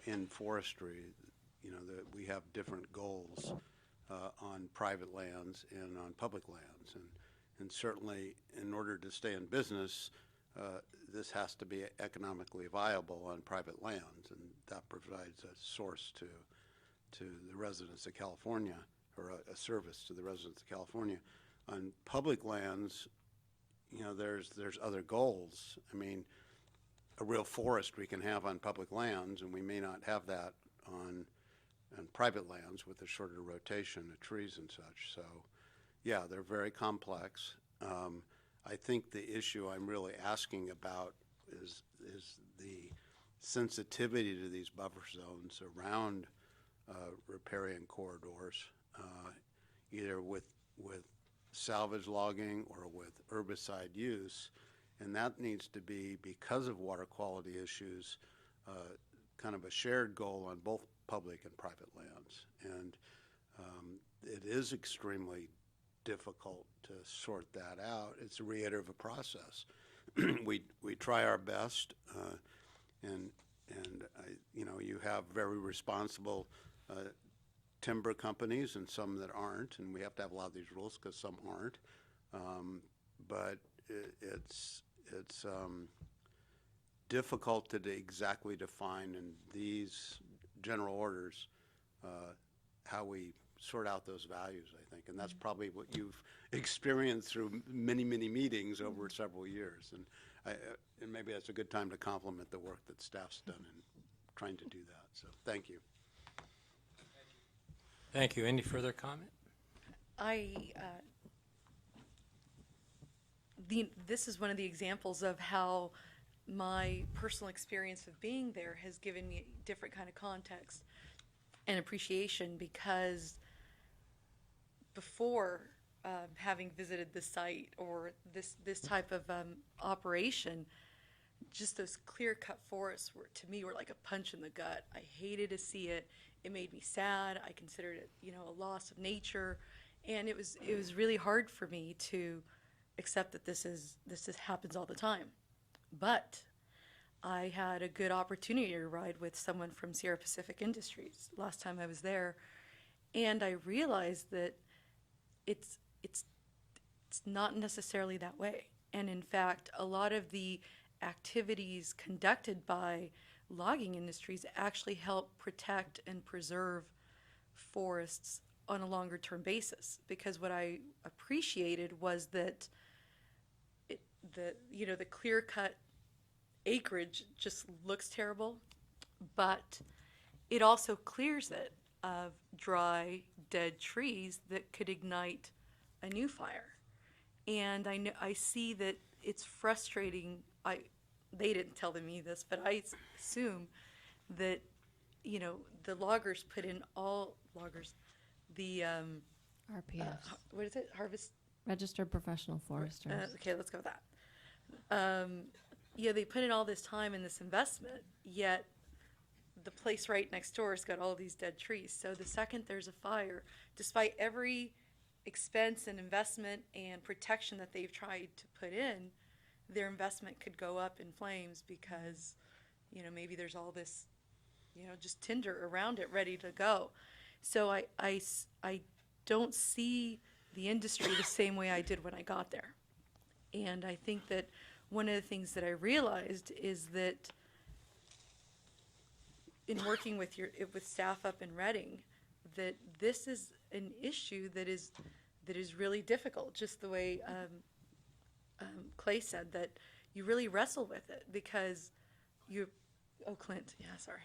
in forestry, that we have different goals on private lands and on public lands. And certainly, in order to stay in business, this has to be economically viable on private lands, and that provides a source to the residents of California, or a service to the residents of California. On public lands, there's other goals. I mean, a real forest we can have on public lands, and we may not have that on private lands with a shorter rotation of trees and such. So, yeah, they're very complex. I think the issue I'm really asking about is the sensitivity to these buffer zones around riparian corridors, either with salvage logging or with herbicide use, and that needs to be, because of water quality issues, kind of a shared goal on both public and private lands. And it is extremely difficult to sort that out. It's a reiterative process. We try our best, and you have very responsible timber companies and some that aren't, and we have to have a lot of these rules because some aren't. But it's difficult to exactly define in these general orders how we sort out those values, I think. And that's probably what you've experienced through many, many meetings over several years. And maybe that's a good time to compliment the work that staff's done in trying to do that. So thank you. Thank you. Any further comment? This is one of the examples of how my personal experience of being there has given me a different kind of context and appreciation, because before having visited the site or this type of operation, just those clear-cut forests to me were like a punch in the gut. I hated to see it. It made me sad. I considered it, a loss of nature, and it was really hard for me to accept that this happens all the time. But I had a good opportunity to ride with someone from Sierra Pacific Industries last time I was there, and I realized that it's not necessarily that way. And in fact, a lot of the activities conducted by logging industries actually help protect and preserve forests on a longer term basis. Because what I appreciated was that the clear cut acreage just looks terrible, but it also clears it of dry, dead trees that could ignite a new fire. And I see that it's frustrating. They didn't tell me this, but I assume that, the loggers put in the RPS. what is it? Harvest Registered professional foresters. Okay, let's go with that. Yeah, they put in all this time in this investment, yet the place right next door has got all these dead trees. So the second there's a fire, despite every expense and investment and protection that they've tried to put in, their investment could go up in flames because, you know, maybe there's all this, you know, just tinder around it ready to go. So I don't see the industry the same way I did when I got there. And I think that one of the things that I realized is that in working with staff up in Reading, that this is an issue that is really difficult, just the way Clay said, that you really wrestle with it because Clint, yeah, sorry.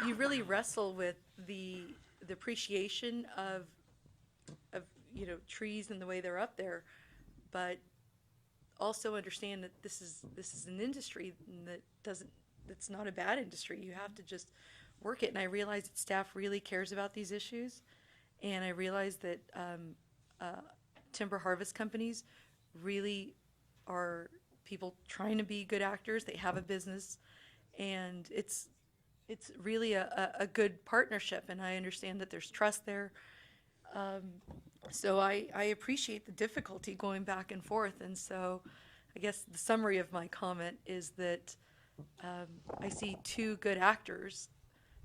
You really wrestle with the appreciation of you know, trees and the way they're up there, but also understand that this is an industry that's not a bad industry. You have to just work it. And I realize that staff really cares about these issues, and I realize that timber harvest companies really are people trying to be good actors. They have a business, and it's really a good partnership, and I understand that there's trust there. So I appreciate the difficulty going back and forth, and so I guess the summary of my comment is that I see two good actors,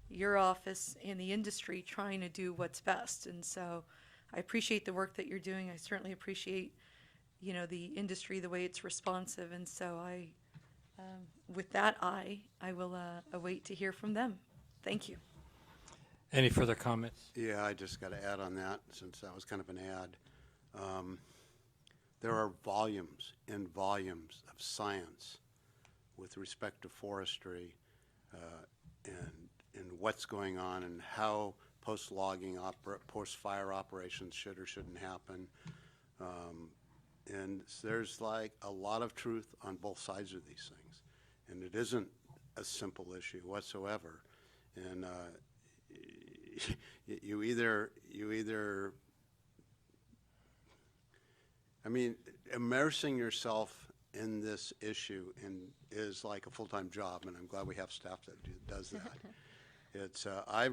your office and the industry, trying to do what's best, and so I appreciate the work that you're doing. I certainly appreciate, you know, the industry, the way it's responsive, and so with that, I will await to hear from them. Thank you. Any further comments? Yeah, I just got to add on that, since that was kind of an ad. There are volumes and volumes of science with respect to forestry and what's going on and how post-logging, post-fire operations should or shouldn't happen. And there's like a lot of truth on both sides of these things. And it isn't a simple issue whatsoever. And you either, I mean, immersing yourself in this issue is like a full-time job, and I'm glad we have staff that does that. It's, I've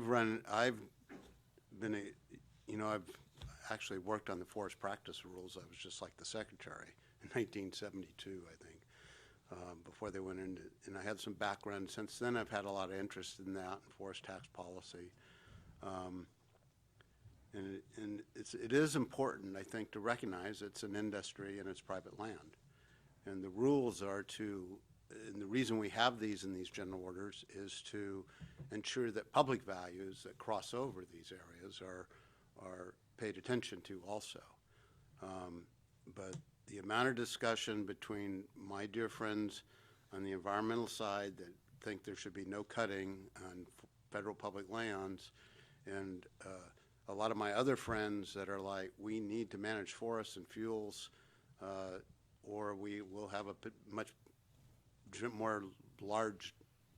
actually worked on the forest practice rules. I was just like the secretary in 1972, I think, before they went into, and I had some background. Since then, I've had a lot of interest in that, and forest tax policy. And it is important, I think, to recognize it's an industry and it's private land. And the rules are and the reason we have these in these general orders is to ensure that public values that cross over these areas are paid attention to also. But the amount of discussion between my dear friends on the environmental side that think there should be no cutting on federal public lands, and a lot of my other friends that are like, we need to manage forests and fuels, or we will have a much more large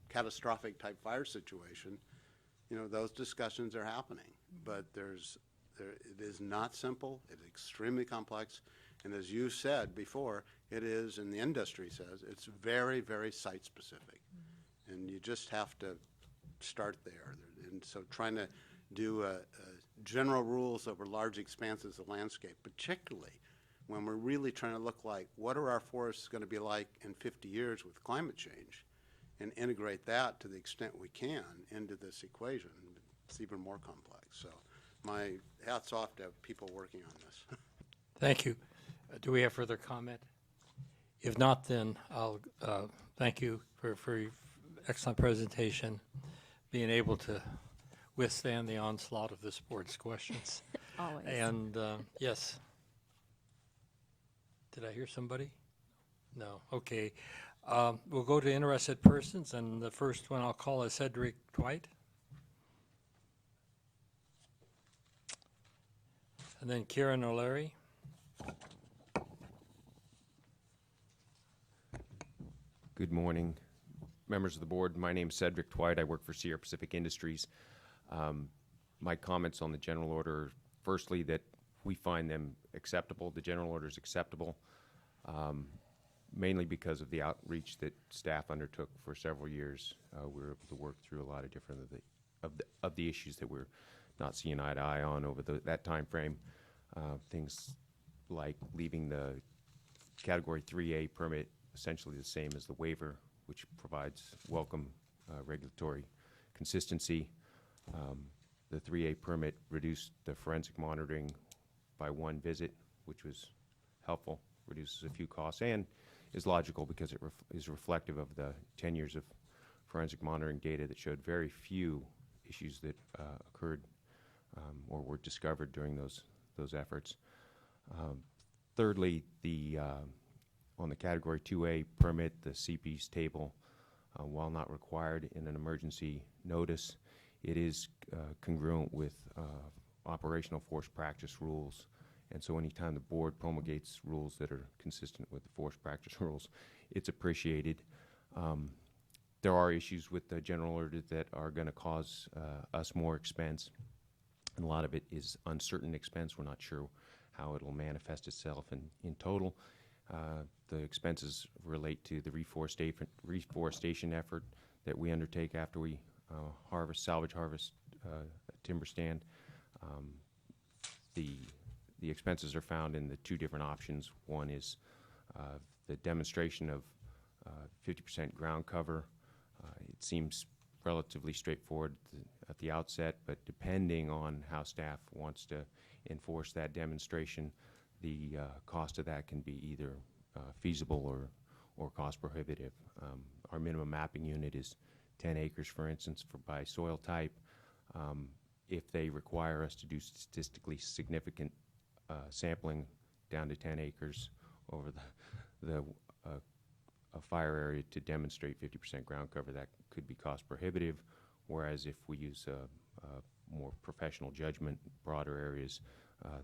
catastrophic type fire situation. You know, those discussions are happening, but it is not simple. It's extremely complex, and as you said before, it is, and the industry says, it's very, very site specific, and you just have to start there. And so trying to do general rules over large expanses of landscape, particularly when we're really trying to look like, what are our forests going to be like in 50 years with climate change, and integrate that to the extent we can into this equation. It's even more complex. So my hat's off to people working on this. Thank you. Do we have further comment? If not, then I'll thank you for your excellent presentation, being able to withstand the onslaught of this board's questions. Always. And yes. Did I hear somebody? No. Okay. We'll go to interested persons, and the first one I'll call is Cedric Dwight. And then Kieran O'Leary. Good morning, members of the board. My name is Cedric Dwight. I work for Sierra Pacific Industries. My comments on the general order, firstly, that we find them acceptable. The general order is acceptable, mainly because of the outreach that staff undertook for several years. We were able to work through a lot of different of the issues that we're not seeing eye to eye on over that time frame. Things like leaving the Category 3A permit essentially the same as the waiver, which provides welcome regulatory consistency. The 3A permit reduced the forensic monitoring by 1 visit, which was helpful, reduces a few costs, and is logical because it is reflective of the 10 years of forensic monitoring data that showed very few issues that occurred or were discovered during those efforts. Thirdly, on the Category 2A permit, the CP's table, while not required in an emergency notice, it is congruent with operational force practice rules. And so anytime the board promulgates rules that are consistent with the force practice rules, it's appreciated. There are issues with the general order that are going to cause us more expense. And a lot of it is uncertain expense. We're not sure how it'll manifest itself in total. The expenses relate to the reforestation effort that we undertake after we salvage harvest timber stand. The expenses are found in the 2 different options. One is the demonstration of 50% ground cover. It seems relatively straightforward at the outset, but depending on how staff wants to enforce that demonstration, the cost of that can be either feasible or cost prohibitive. Our minimum mapping unit is 10 acres, for instance, by soil type. If they require us to do statistically significant sampling down to 10 acres over a fire area to demonstrate 50% ground cover, that could be cost prohibitive, whereas if we use a more professional judgment, broader areas,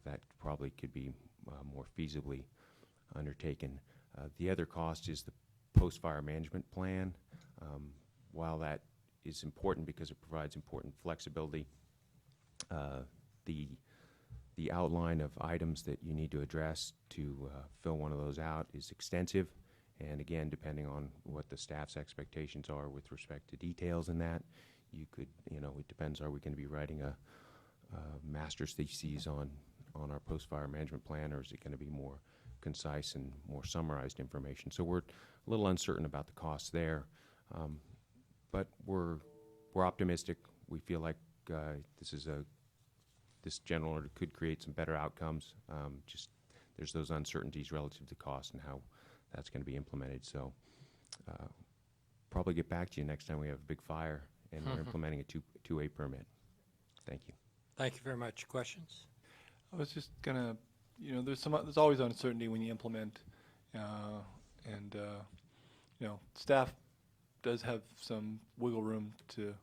that probably could be more feasibly undertaken. The other cost is the post-fire management plan. While that is important because it provides important flexibility, the outline of items that you need to address to fill one of those out is extensive. And again, depending on what the staff's expectations are with respect to details in that, you could, it depends, are we going to be writing a master's thesis on our post-fire management plan, or is it going to be more concise and more summarized information? So we're a little uncertain about the costs there, but we're optimistic. We feel like this general order could create some better outcomes. Just there's those uncertainties relative to cost and how that's going to be implemented. So probably get back to you next time we have a big fire and we're implementing a 2A permit. Thank you. Thank you very much. Questions? I was just gonna, there's always uncertainty when you implement, staff does have some wiggle room to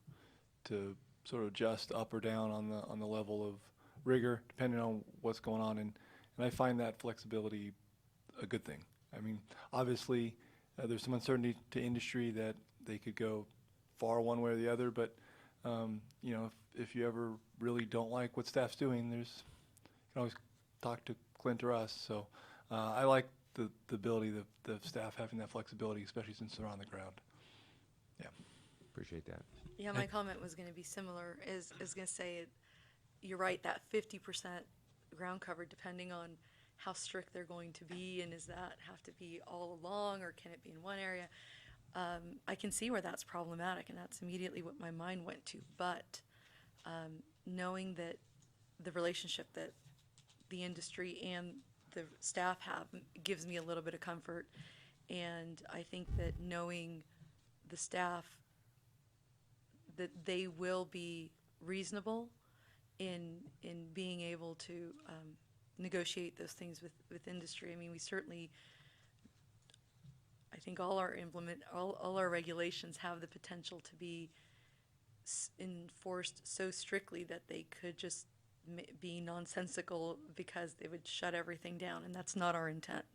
sort of adjust up or down on the level of rigor depending on what's going on, and I find that flexibility a good thing. I mean, obviously, there's some uncertainty to industry that they could go far one way or the other, but if you ever really don't like what staff's doing, you can always talk to Clint or us. So I like the ability of the staff having that flexibility, especially since they're on the ground. Yeah. Appreciate that. Yeah, my comment was going to be similar. Is going to say, you're right, that 50% ground cover, depending on how strict they're going to be, and does that have to be all along, or can it be in one area? I can see where that's problematic, and that's immediately what my mind went to. But knowing that the relationship that the industry and the staff have gives me a little bit of comfort. And I think that knowing the staff, that they will be reasonable in being able to negotiate those things with industry. I mean, we certainly, I think all our regulations have the potential to be enforced so strictly that they could just be nonsensical because they would shut everything down, and that's not our intent.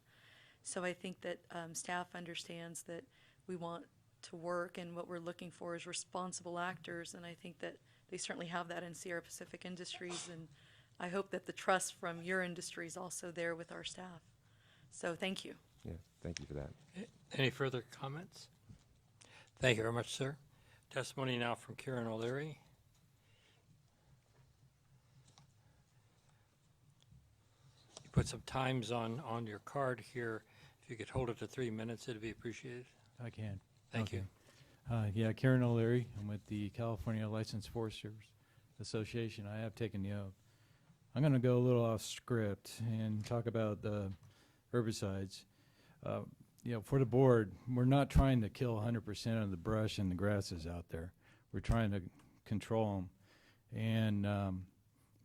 So I think that staff understands that we want to work, and what we're looking for is responsible actors, and I think that they certainly have that in Sierra Pacific Industries, and I hope that the trust from your industry is also there with our staff. So thank you. Yeah, thank you for that. Any further comments? Thank you very much, sir. Testimony now from Karen O'Leary. You put some times on your card here. If you could hold it to 3 minutes, it'd be appreciated. I can. Thank you. Yeah, Karen O'Leary. I'm with the California Licensed Foresters Association. I have taken the oath. I'm going to go a little off script and talk about the herbicides. You know, for the board, we're not trying to kill 100% of the brush and the grasses out there. We're trying to control them. And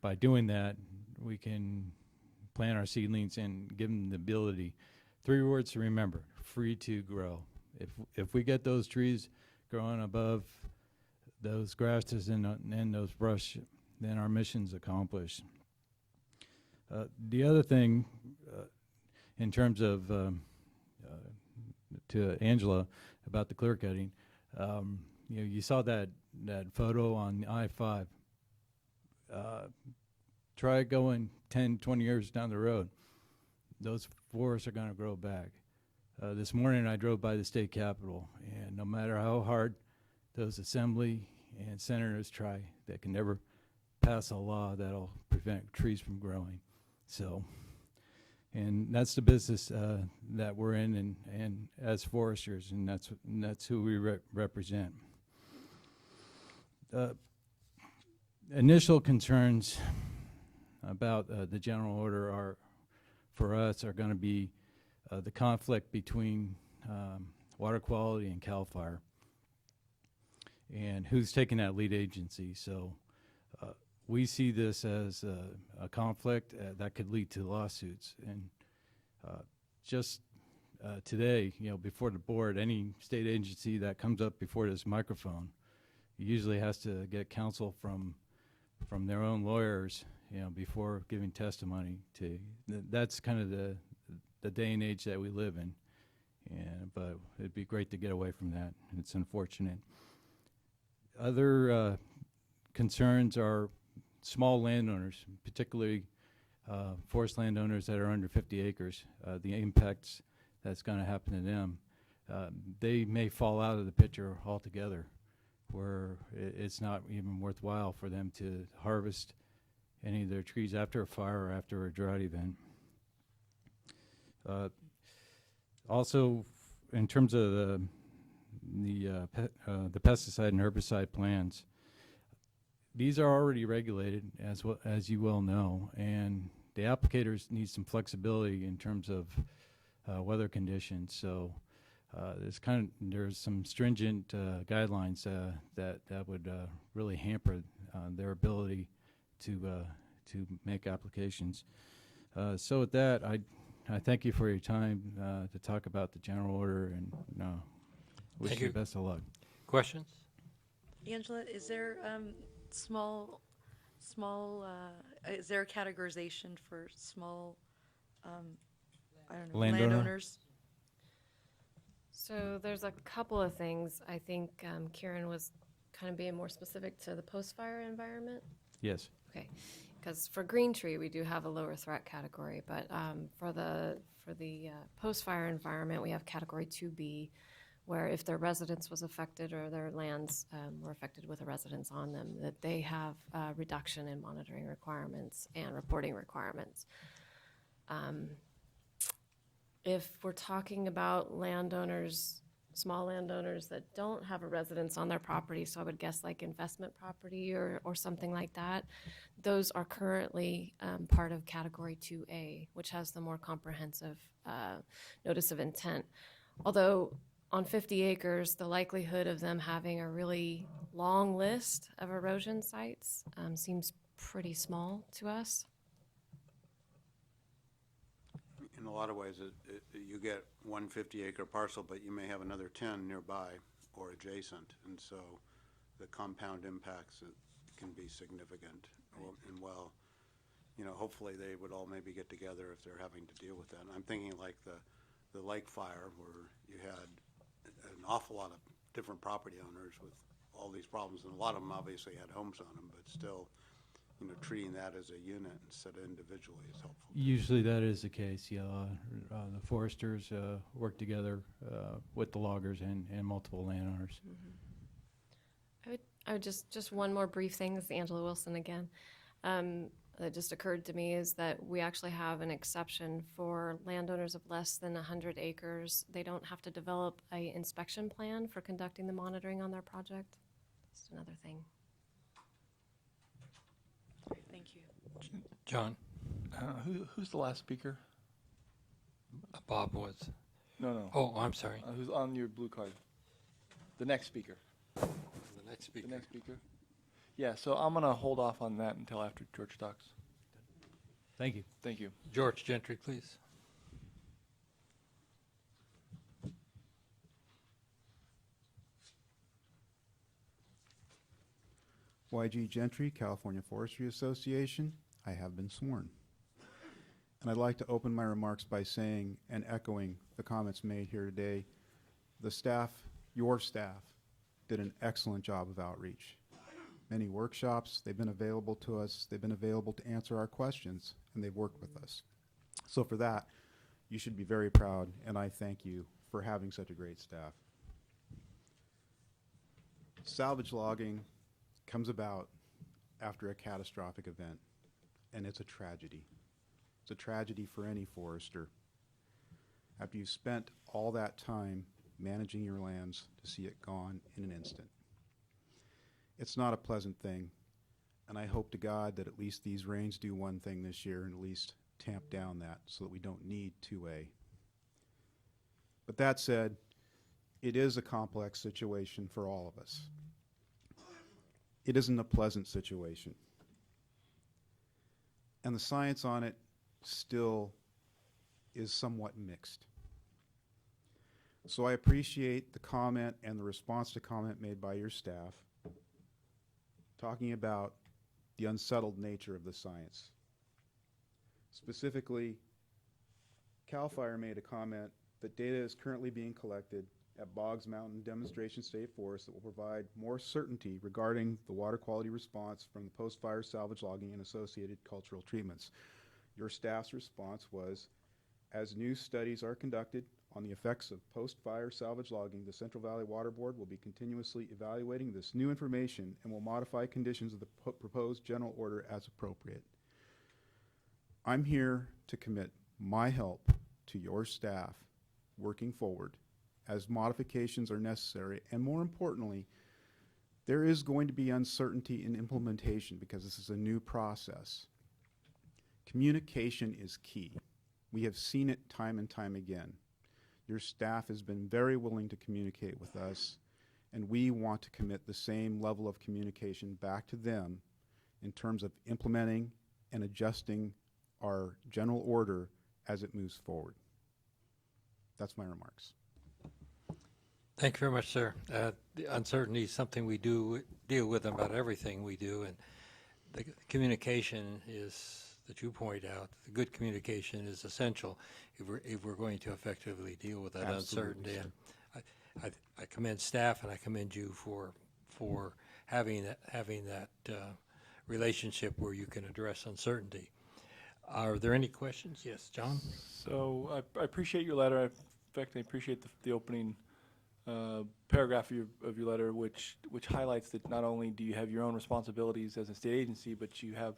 by doing that, we can plant our seedlings and give them the ability. 3 words to remember: free to grow. If we get those trees growing above those grasses and those brush, then our mission's accomplished. The other thing, in terms of to Angela about the clear cutting, you know, you saw that photo on I-5. Try going 10, 20 years down the road. Those forests are going to grow back. This morning I drove by the state capitol, and no matter how hard those assembly and senators try, they can never pass a law that'll prevent trees from growing. So, and that's the business that we're in, and as foresters, and that's who we represent. Initial concerns about the general order are, for us, are going to be the conflict between water quality and CAL FIRE, and who's taking that lead agency. So we see this as a conflict that could lead to lawsuits. And just today, you know, before the board, any state agency that comes up before this microphone usually has to get counsel from their own lawyers, you know, before giving testimony. That's kind of the day and age that we live in. But it'd be great to get away from that. It's unfortunate. Other concerns are small landowners, particularly forest landowners that are under 50 acres, the impacts that's going to happen to them. They may fall out of the picture altogether, where it's not even worthwhile for them to harvest any of their trees after a fire or after a drought event. Also, in terms of the pesticide and herbicide plans, these are already regulated, as you well know, and the applicators need some flexibility in terms of weather conditions. So there's some stringent guidelines that would really hamper their ability to make applications. So with that, I thank you for your time to talk about the general order, and wish you the best of luck. Questions? Angela, is there is there a categorization for small, I don't know, landowners? So there's a couple of things. I think Kieran was kind of being more specific to the post-fire environment. Yes. Okay, because for green tree we do have a lower threat category, but for the post-fire environment we have category 2B, where if their residence was affected or their lands were affected with a residence on them, that they have a reduction in monitoring requirements and reporting requirements. If we're talking about landowners, small landowners that don't have a residence on their property, so I would guess like investment property or something like that, those are currently part of category 2A, which has the more comprehensive notice of intent. Although on 50 acres, the likelihood of them having a really long list of erosion sites seems pretty small to us. In a lot of ways, you get 1 50-acre parcel, but you may have another 10 nearby or adjacent, and so the compound impacts can be significant. And well, you know, hopefully they would all maybe get together if they're having to deal with that. And I'm thinking like the lake fire, where you had an awful lot of different property owners with all these problems, and a lot of them obviously had homes on them, but still treating that as a unit instead of individually is helpful. Usually that is the case, yeah. The foresters work together with the loggers and multiple landowners. I would just one more brief thing. This is Angela Wilson again. That just occurred to me is that we actually have an exception for landowners of less than 100 acres. They don't have to develop a inspection plan for conducting the monitoring on their project. Just another thing. Great, thank you. John? Who's the last speaker? Bob was. No. Oh, I'm sorry. Who's on your blue card? The next speaker. The next speaker. The next speaker? Yeah, so I'm going to hold off on that until after George talks. Thank you. Thank you. George Gentry, please. YG Gentry, California Forestry Association. I have been sworn. And I'd like to open my remarks by saying and echoing the comments made here today. The staff, your staff, did an excellent job of outreach. Many workshops, they've been available to us, they've been available to answer our questions, and they've worked with us. So for that, you should be very proud, and I thank you for having such a great staff. Salvage logging comes about after a catastrophic event, and it's a tragedy. It's a tragedy for any forester. After you've spent all that time managing your lands to see it gone in an instant. It's not a pleasant thing, and I hope to God that at least these rains do one thing this year and at least tamp down that so that we don't need 2A. But that said, it is a complex situation for all of us. It isn't a pleasant situation. And the science on it still is somewhat mixed. So I appreciate the comment and the response to comment made by your staff talking about the unsettled nature of the science. Specifically, CAL FIRE made a comment that data is currently being collected at Boggs Mountain Demonstration State Forest that will provide more certainty regarding the water quality response from the post-fire salvage logging and associated cultural treatments. Your staff's response was, as new studies are conducted on the effects of post-fire salvage logging, the Central Valley Water Board will be continuously evaluating this new information and will modify conditions of the proposed general order as appropriate. I'm here to commit my help to your staff working forward as modifications are necessary, and more importantly, there is going to be uncertainty in implementation because this is a new process. Communication is key. We have seen it time and time again. Your staff has been very willing to communicate with us, and we want to commit the same level of communication back to them in terms of implementing and adjusting our general order as it moves forward. That's my remarks. Thank you very much, sir. The uncertainty is something we do deal with about everything we do, and the communication is, that you point out, the good communication is essential if we're going to effectively deal with that Absolutely, uncertainty. And I commend staff and I commend you for having that relationship where you can address uncertainty. Are there any questions? Yes, John? So I appreciate your letter. In fact, I appreciate the opening paragraph of your letter, which highlights that not only do you have your own responsibilities as a state agency, but you have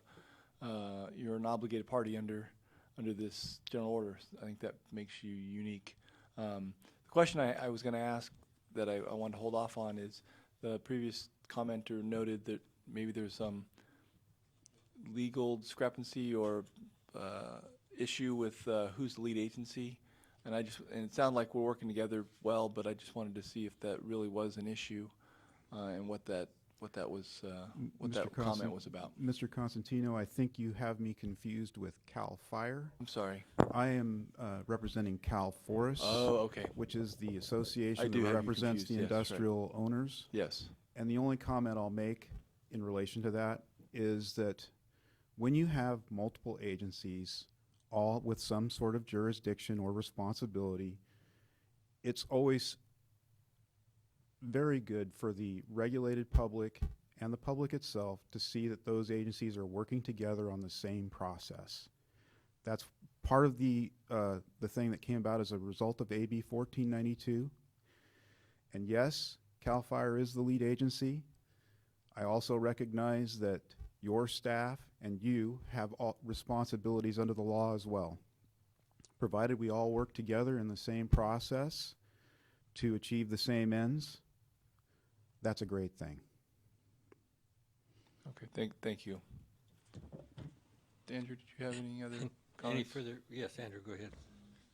you're an obligated party under this general order. I think that makes you unique. The question I was going to ask that I wanted to hold off on is the previous commenter noted that maybe there's some legal discrepancy or issue with who's the lead agency, and it sounded like we're working together well, but I just wanted to see if that really was an issue and what that comment was about. Mr. Constantino, I think you have me confused with CAL FIRE. I'm sorry. I am representing CAL Forest. Oh, okay. Which is the association I do that have you represents the confused, yes, industrial owners. Yes. And the only comment I'll make in relation to that is that when you have multiple agencies, all with some sort of jurisdiction or responsibility, it's always very good for the regulated public and the public itself to see that those agencies are working together on the same process. That's part of the thing that came about as a result of AB 1492. And yes, CAL FIRE is the lead agency. I also recognize that your staff and you have all responsibilities under the law as well. Provided we all work together in the same process to achieve the same ends, that's a great thing. Okay, thank you. Andrew, did you have any other Any comments? further? Yes, Andrew, go ahead.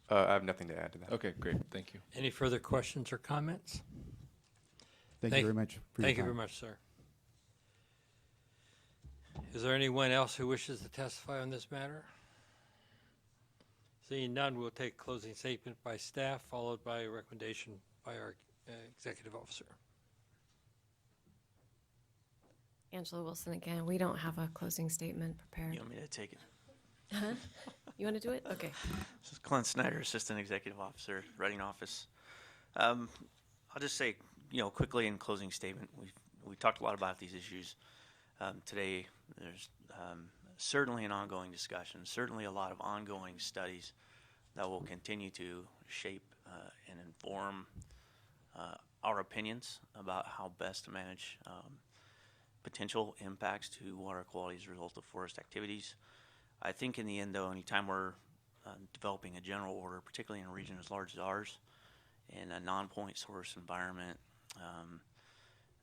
I have nothing to add to that. Okay, great. Thank you. Any further questions or comments? Thank you very much for your Thank you time. very much, sir. Is there anyone else who wishes to testify on this matter? Seeing none, we'll take closing statement by staff, followed by a recommendation by our executive officer. Angela Wilson again. We don't have a closing statement prepared. You want me to take it? Huh? You want to do it? Okay. This is Clint Snyder, Assistant Executive Officer, Reading Office. I'll just say, quickly in closing statement, we talked a lot about these issues today. There's certainly an ongoing discussion, certainly a lot of ongoing studies that will continue to shape and inform our opinions about how best to manage potential impacts to water quality as a result of forest activities. I think in the end, though, anytime we're developing a general order, particularly in a region as large as ours, in a non-point source environment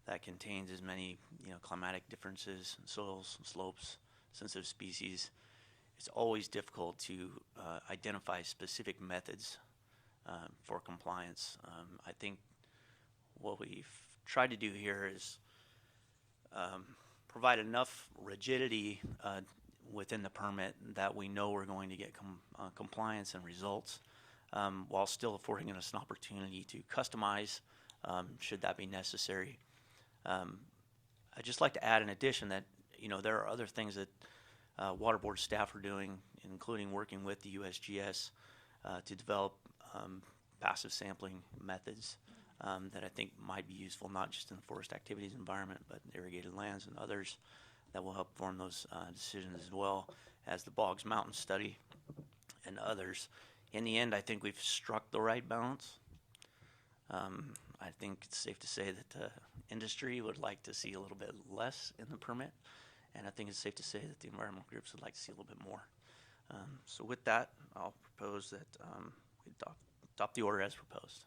that contains as many climatic differences, soils, slopes, sensitive species, it's always difficult to identify specific methods for compliance. I think what we've tried to do here is provide enough rigidity within the permit that we know we're going to get compliance and results, while still affording us an opportunity to customize should that be necessary. I'd just like to add in addition that there are other things that Water Board staff are doing, including working with the USGS to develop passive sampling methods that I think might be useful, not just in the forest activities environment, but irrigated lands and others that will help form those decisions, as well as the Boggs Mountain study and others. In the end, I think we've struck the right balance. I think it's safe to say that the industry would like to see a little bit less in the permit, and I think it's safe to say that the environmental groups would like to see a little bit more. So with that, I'll propose that we adopt the order as proposed.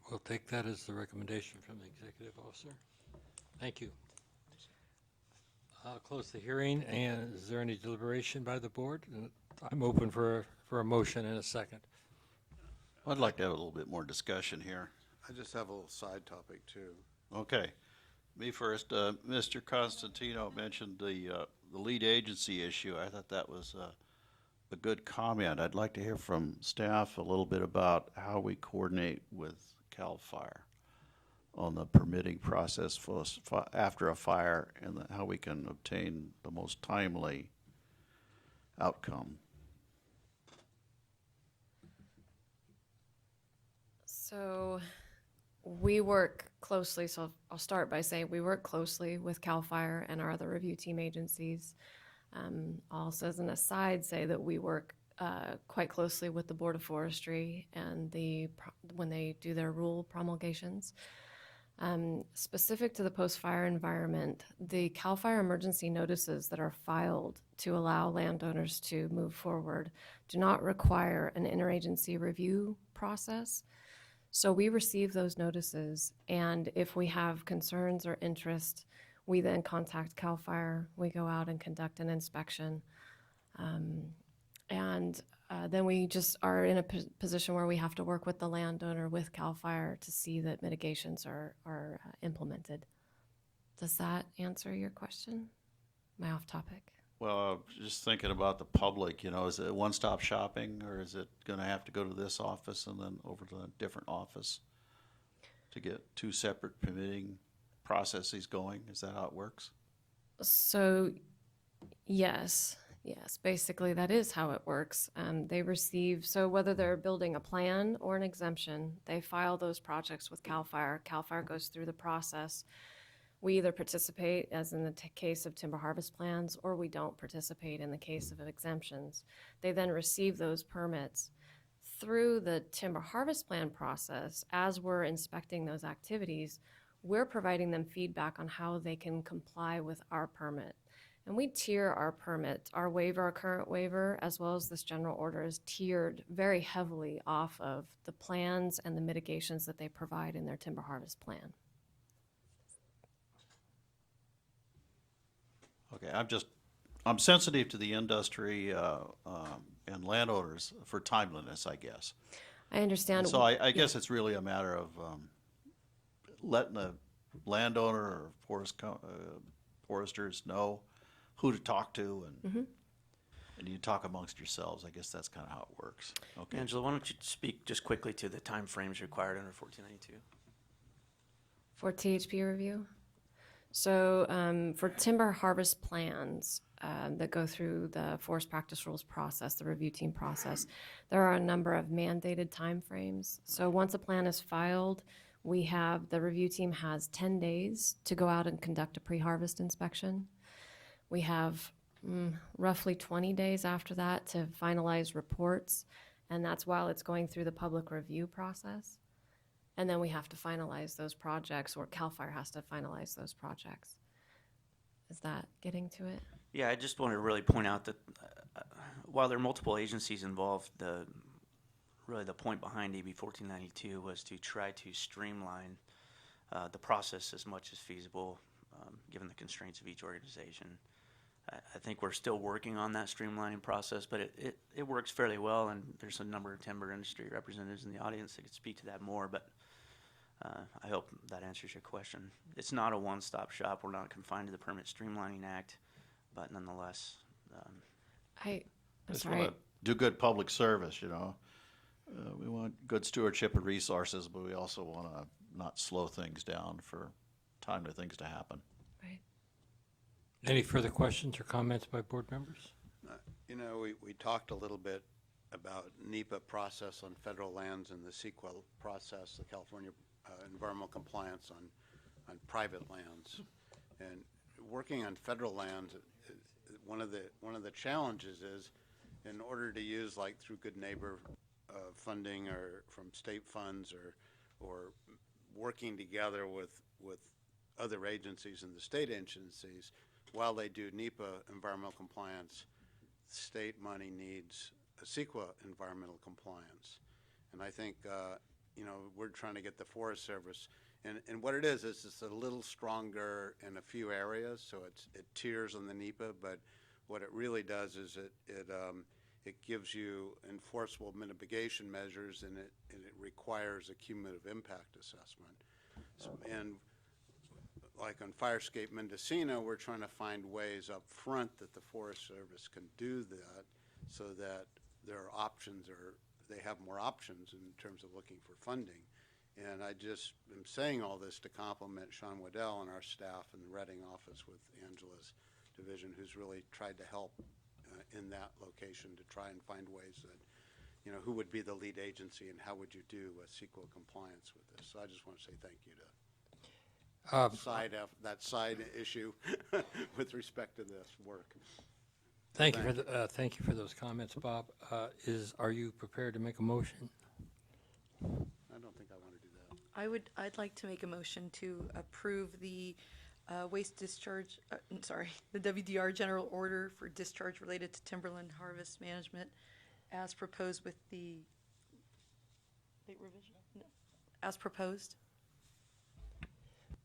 We'll take that as the recommendation from the executive officer. Thank you. I'll close the hearing. And is there any deliberation by the board? I'm open for a motion and a second. I'd like to have a little bit more discussion here. I just have a little side topic too. Okay. Me first. Mr. Constantino mentioned the lead agency issue. I thought that was a good comment. I'd like to hear from staff a little bit about how we coordinate with CAL FIRE on the permitting process for after a fire, and how we can obtain the most timely outcome. So we work closely, so I'll start by saying we work closely with CAL FIRE and our other review team agencies. Also, as an aside, say that we work quite closely with the Board of Forestry and when they do their rule promulgations. Specific to the post-fire environment, the CAL FIRE emergency notices that are filed to allow landowners to move forward do not require an interagency review process. So we receive those notices, and if we have concerns or interest, we then contact CAL FIRE. We go out and conduct an inspection. Then we just are in a position where we have to work with the landowner, with CAL FIRE, to see that mitigations are implemented. Does that answer your question? Am I off topic? Well, just thinking about the public, is it one-stop shopping, or is it going to have to go to this office and then over to a different office to get two separate permitting processes going? Is that how it works? So, yes, basically that is how it works. They receive, so whether they're building a plan or an exemption, they file those projects with CAL FIRE. CAL FIRE goes through the process. We either participate, as in the case of timber harvest plans, or we don't participate in the case of exemptions. They then receive those permits. Through the timber harvest plan process, as we're inspecting those activities, we're providing them feedback on how they can comply with our permit. And we tier our permit. Our waiver, our current waiver, as well as this general order, is tiered very heavily off of the plans and the mitigations that they provide in their timber harvest plan. Okay, I'm sensitive to the industry and landowners for timeliness, I guess. I understand. And so I guess it's really a matter of letting the landowner or foresters know who to talk to, and and you talk amongst yourselves. I guess that's kind of how it works. Okay. Angela, why don't you speak just quickly to the time frames required under 1492? For THP review? So for timber harvest plans that go through the forest practice rules process, the review team process, there are a number of mandated timeframes. So once a plan is filed, the review team has 10 days to go out and conduct a pre-harvest inspection. We have roughly 20 days after that to finalize reports, and that's while it's going through the public review process. And then we have to finalize those projects, or CAL FIRE has to finalize those projects. Is that getting to it? Yeah, I just want to really point out that while there are multiple agencies involved, really the point behind AB 1492 was to try to streamline the process as much as feasible, given the constraints of each organization. I think we're still working on that streamlining process, but it works fairly well, and there's a number of timber industry representatives in the audience that could speak to that more, but I hope that answers your question. It's not a one-stop shop. We're not confined to the Permit Streamlining Act, but nonetheless. I'm just sorry. want to do good public service, you know. We want good stewardship of resources, but we also want to not slow things down for timely things to happen. Right. Any further questions or comments by board members? You know, we talked a little bit about NEPA process on federal lands and the CEQA process, the California environmental compliance on private lands. And working on federal lands, one of the challenges is, in order to use, like through Good Neighbor funding or from state funds or working together with other agencies and the state agencies, while they do NEPA environmental compliance, state money needs a CEQA environmental compliance. And I think, you know, we're trying to get the Forest Service, and what it is it's a little stronger in a few areas, so it tiers on the NEPA, but what it really does is it gives you enforceable mitigation measures, and it requires a cumulative impact assessment. So, and like on Firescape Mendocino, we're trying to find ways up front that the Forest Service can do that, so that there are options, or they have more options in terms of looking for funding. And I just am saying all this to compliment Sean Waddell and our staff in the Reading office with Angela's division, who's really tried to help in that location to try and find ways that, you know, who would be the lead agency and how would you do a CEQA compliance with this. So I just want to say thank you to that side issue with respect to this work. Thank you for those comments, Bob. Are you prepared to make a motion? I don't think I want to do that. I'd like to make a motion to approve the waste discharge, the WDR general order for discharge related to timberland harvest management as proposed with the late revision? No. As proposed.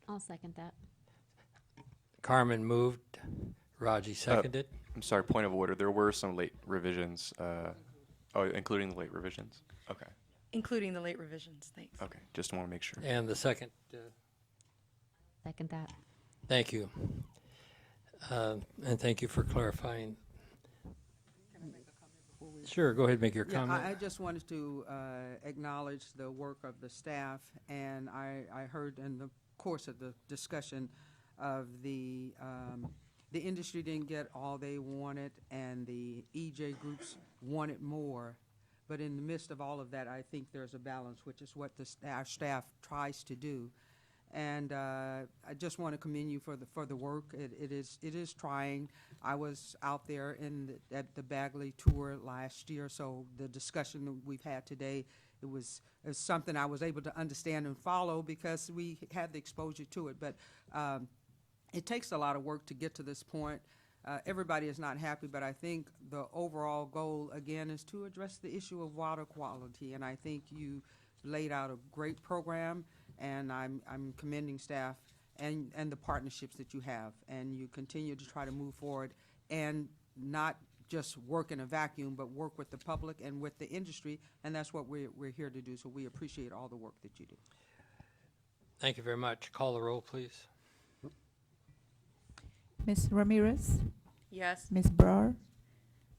I'll second that. Carmen moved. Raji seconded. I'm sorry, point of order. There were some late revisions. Including the late revisions? Okay. Including the late revisions, thanks. Okay, just want to make sure. And the second. Second that. Thank you. And thank you for clarifying. Can I make a comment before we? Sure, go ahead and make your comment. I just wanted to acknowledge the work of the staff, and I heard in the course of the discussion of the industry didn't get all they wanted, and the EJ groups wanted more. But in the midst of all of that, I think there's a balance, which is what our staff tries to do. And I just want to commend you for the work. It is trying. I was out there at the Bagley tour last year, so the discussion that we've had today, it was something I was able to understand and follow because we had the exposure to it. But it takes a lot of work to get to this point. Everybody is not happy, but I think the overall goal, again, is to address the issue of water quality. And I think you laid out a great program, and I'm commending staff and the partnerships that you have. And you continue to try to move forward and not just work in a vacuum, but work with the public and with the industry. And that's what we're here to do. So we appreciate all the work that you do. Thank you very much. Call the roll, please. Ms. Ramirez? Yes. Ms. Brar?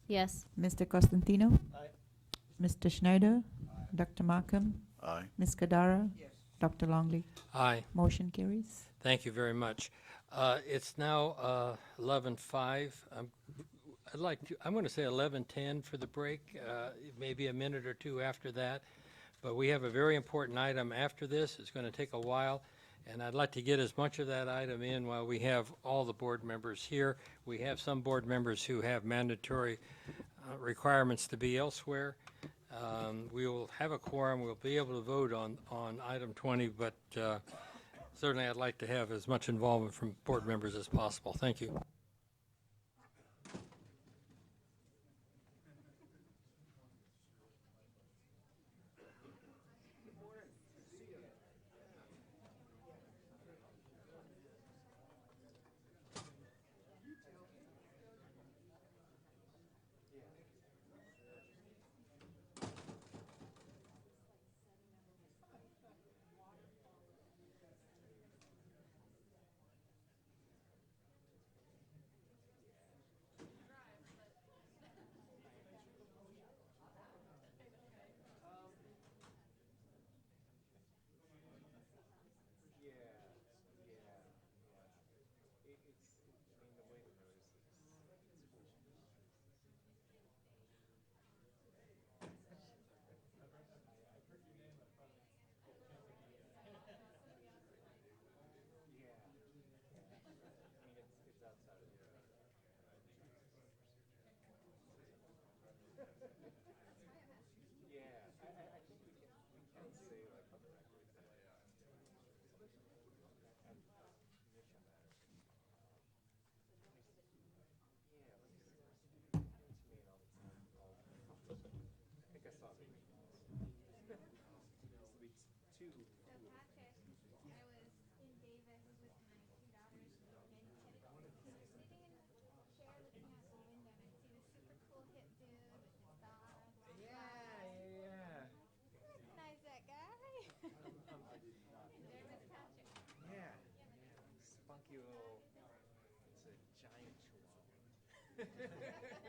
Yes. Mr. Costantino? Mr. Schneider? Dr. Markham? Aye. Ms. Kadara? Dr. Longley? Aye. Motion carries. Thank you very much. It's now 11:05. I'm going to say 11:10 for the break, maybe a minute or two after that. But we have a very important item after this. It's going to take a while, and I'd like to get as much of that item in while we have all the board members here. We have some board members who have mandatory requirements to be elsewhere. We will have a quorum. We'll be able to vote on item 20, but certainly I'd like to have as much involvement from board members as possible. Thank you. Spunky little, it's a giant chihuahua.